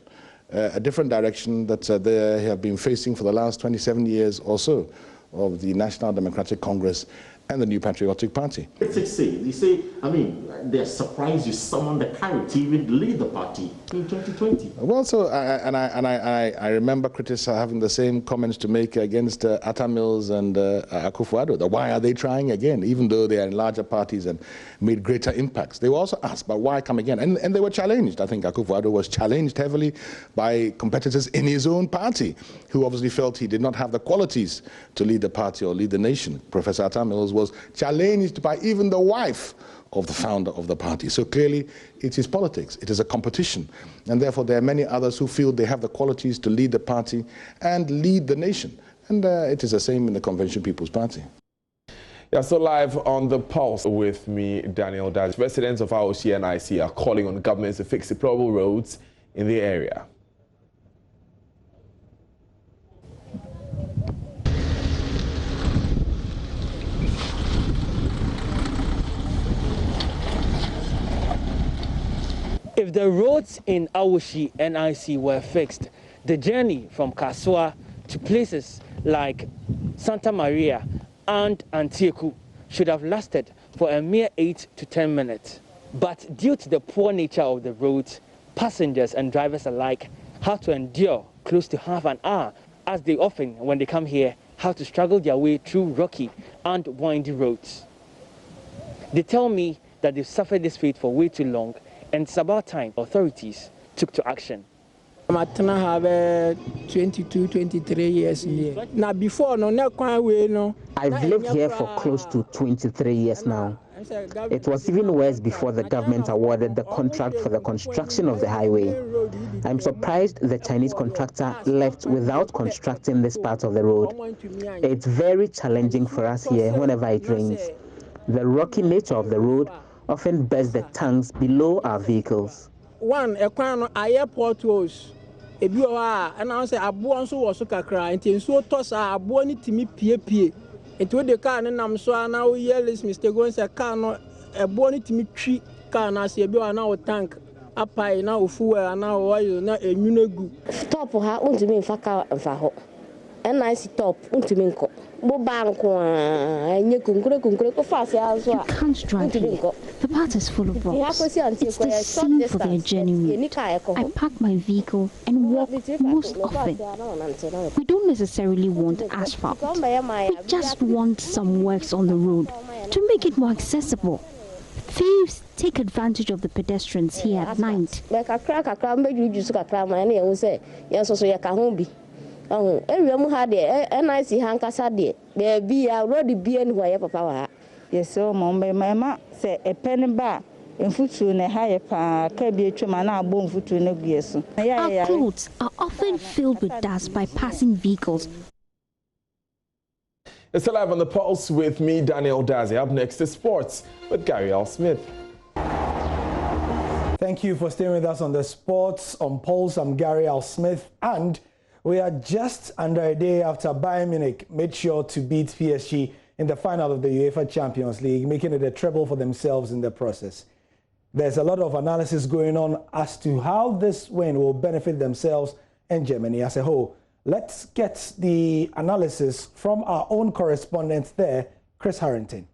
A different direction that they have been facing for the last 27 years or so of the National Democratic Congress and the New Patriotic Party. Critics say, I mean, they're surprised you summoned the courage to even lead the party in 2020. Well, so, I remember critics having the same comments to make against Atta Mills and Akufo-Addo. Why are they trying again, even though they are in larger parties and made greater impacts? They were also asked, but why come again? And they were challenged. I think Akufo-Addo was challenged heavily by competitors in his own party, who obviously felt he did not have the qualities to lead the party or lead the nation. Professor Atta Mills was challenged by even the wife of the founder of the party. So clearly it is politics, it is a competition, and therefore there are many others who feel they have the qualities to lead the party and lead the nation, and it is the same in the Convention People's Party. Yeah, so live on The Pulse with me, Daniel Dad. Residents of Awoshie NIC are calling on governments to fix deplorable roads in the area. If the roads in Awoshie NIC were fixed, the journey from Kasua to places like Santa Maria and Antieku should have lasted for a mere 8 to 10 minutes. But due to the poor nature of the roads, passengers and drivers alike have to endure close to half an hour, as they often, when they come here, have to struggle their way through rocky and windy roads. They tell me that they've suffered this fate for way too long, and it's about time authorities took to action. I have 22, 23 years here. Now before, I've lived here for close to 23 years now. It was even worse before the government awarded the contract for the construction of the highway. I'm surprised the Chinese contractor left without constructing this part of the road. It's very challenging for us here whenever it rains. The rocky nature of the road often bursts the tanks below our vehicles. One, a airport was a buoa, and I say a buon so was a cry, and so toss a buoni to me pie. It would the car and I'm so now yells Mr. Goins a car, a buoni to me tree car, and I say a buoa now tank. Up I now fuel and now oil, not a munagu. Stop her, unto me, Faka and Faho. And I stop, unto me. You can't drive here. The path is full of rocks. It's the same for their journey route. I park my vehicle and walk most often. We don't necessarily want asphalt. We just want some works on the road to make it more accessible. Thieves take advantage of the pedestrians here at night. Everyone had a nice hankasadi. There be a road be anywhere, Papa. Yes, so Mamma say a penny bar and foot in a higher pa, cabby trimana, bone foot in a gears. Our clothes are often filled with dust by passing vehicles. It's Live on the Pulse with me, Daniel Dazi. Up next is sports with Gary L. Smith. Thank you for staying with us on the Sports on Pulse. I'm Gary L. Smith, and we are just under a day after Bayern Munich made sure to beat PSG in the final of the UEFA Champions League, making it a treble for themselves in the process. There's a lot of analysis going on as to how this win will benefit themselves and Germany as a whole. Let's get the analysis from our own correspondent there, Kres Harrington.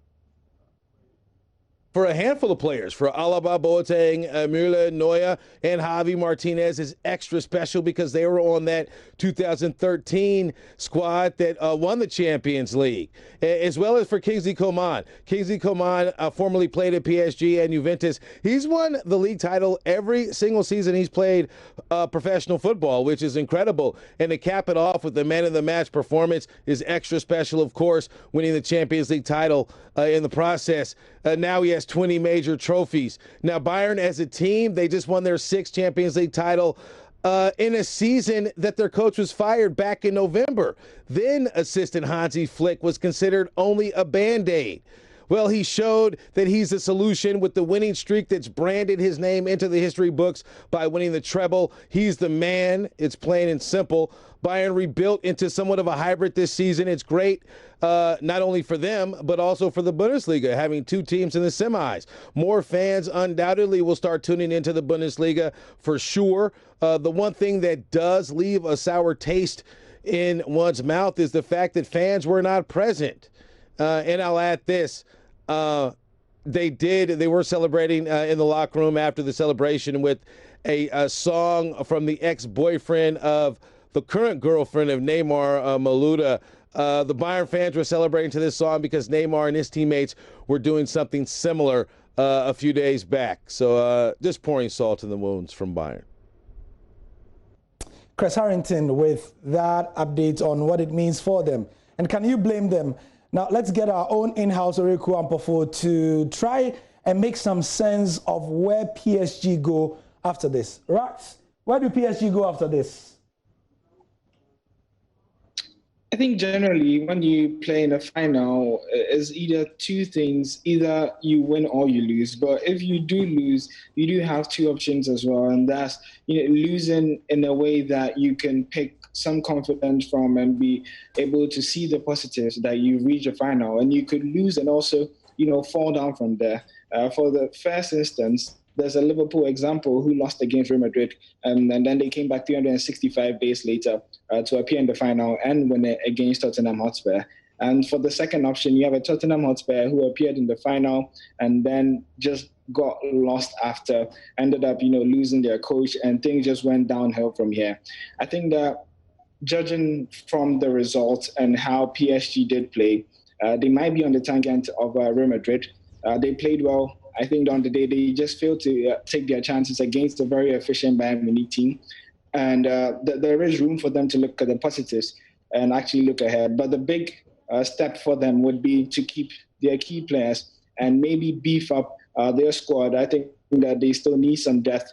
For a handful of players, for Alaba, Boateng, Müller, Neuer, and Javi Martinez is extra special because they were on that 2013 squad that won the Champions League, as well as for Kingsley Coman. Kingsley Coman formerly played at PSG and Juventus. He's won the league title every single season he's played professional football, which is incredible. And to cap it off with the man of the match performance is extra special, of course, winning the Champions League title in the process. Now he has 20 major trophies. Now, Bayern as a team, they just won their 6th Champions League title in a season that their coach was fired back in November. Then assistant Hansi Flick was considered only a Band-Aid. Well, he showed that he's the solution with the winning streak that's branded his name into the history books by winning the treble. He's the man. It's plain and simple. Bayern rebuilt into somewhat of a hybrid this season. It's great not only for them, but also for the Bundesliga, having 2 teams in the semis. More fans undoubtedly will start tuning into the Bundesliga for sure. The one thing that does leave a sour taste in one's mouth is the fact that fans were not present. And I'll add this. They were celebrating in the locker room after the celebration with a song from the ex-boyfriend of the current girlfriend of Neymar, Malouda. The Bayern fans were celebrating to this song because Neymar and his teammates were doing something similar a few days back. So just pouring salt in the wounds from Bayern. Kres Harrington with that update on what it means for them. And can you blame them? Now, let's get our own in-house Oriku Ampofo to try and make some sense of where PSG go after this. Rax, where do PSG go after this? I think generally when you play in a final, it's either 2 things. Either you win or you lose. But if you do lose, you do have 2 options as well. And that's losing in a way that you can pick some confidence from and be able to see the positives that you reach a final. And you could lose and also, fall down from there. For the first instance, there's a Liverpool example who lost against Real Madrid, and then they came back 365 days later to appear in the final and win it against Tottenham Hotspur. And for the second option, you have a Tottenham Hotspur who appeared in the final and then just got lost after, ended up, losing their coach, and things just went downhill from here. I think that judging from the results and how PSG did play, they might be on the tangent of Real Madrid. They played well. I think on the day they just failed to take their chances against a very efficient Bayern Munich team. And there is room for them to look at the positives and actually look ahead. But the big step for them would be to keep their key players and maybe beef up their squad. I think that they still need some depth.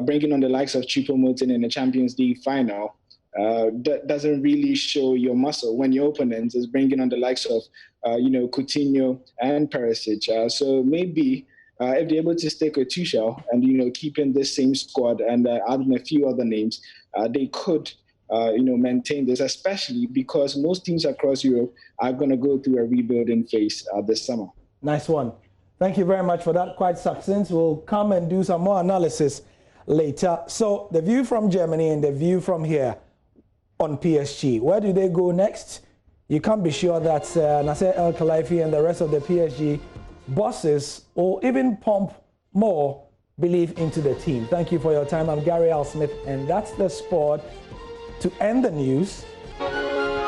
Bringing on the likes of Choupo-Moting in the Champions League final that doesn't really show your muscle when your opponent is bringing on the likes of, Coutinho and Perisic. So maybe if they're able to stick with Tuchel and, keeping this same squad and adding a few other names, they could, maintain this, especially because most teams across Europe are going to go through a rebuilding phase this summer. Nice one. Thank you very much for that. Quite succinct. We'll come and do some more analysis later. So the view from Germany and the view from here on PSG. Where do they go next? You can't be sure that Nasser El-Khelaifi and the rest of the PSG bosses or even pump more belief into the team. Thank you for your time. I'm Gary L. Smith, and that's the sport. To end the news,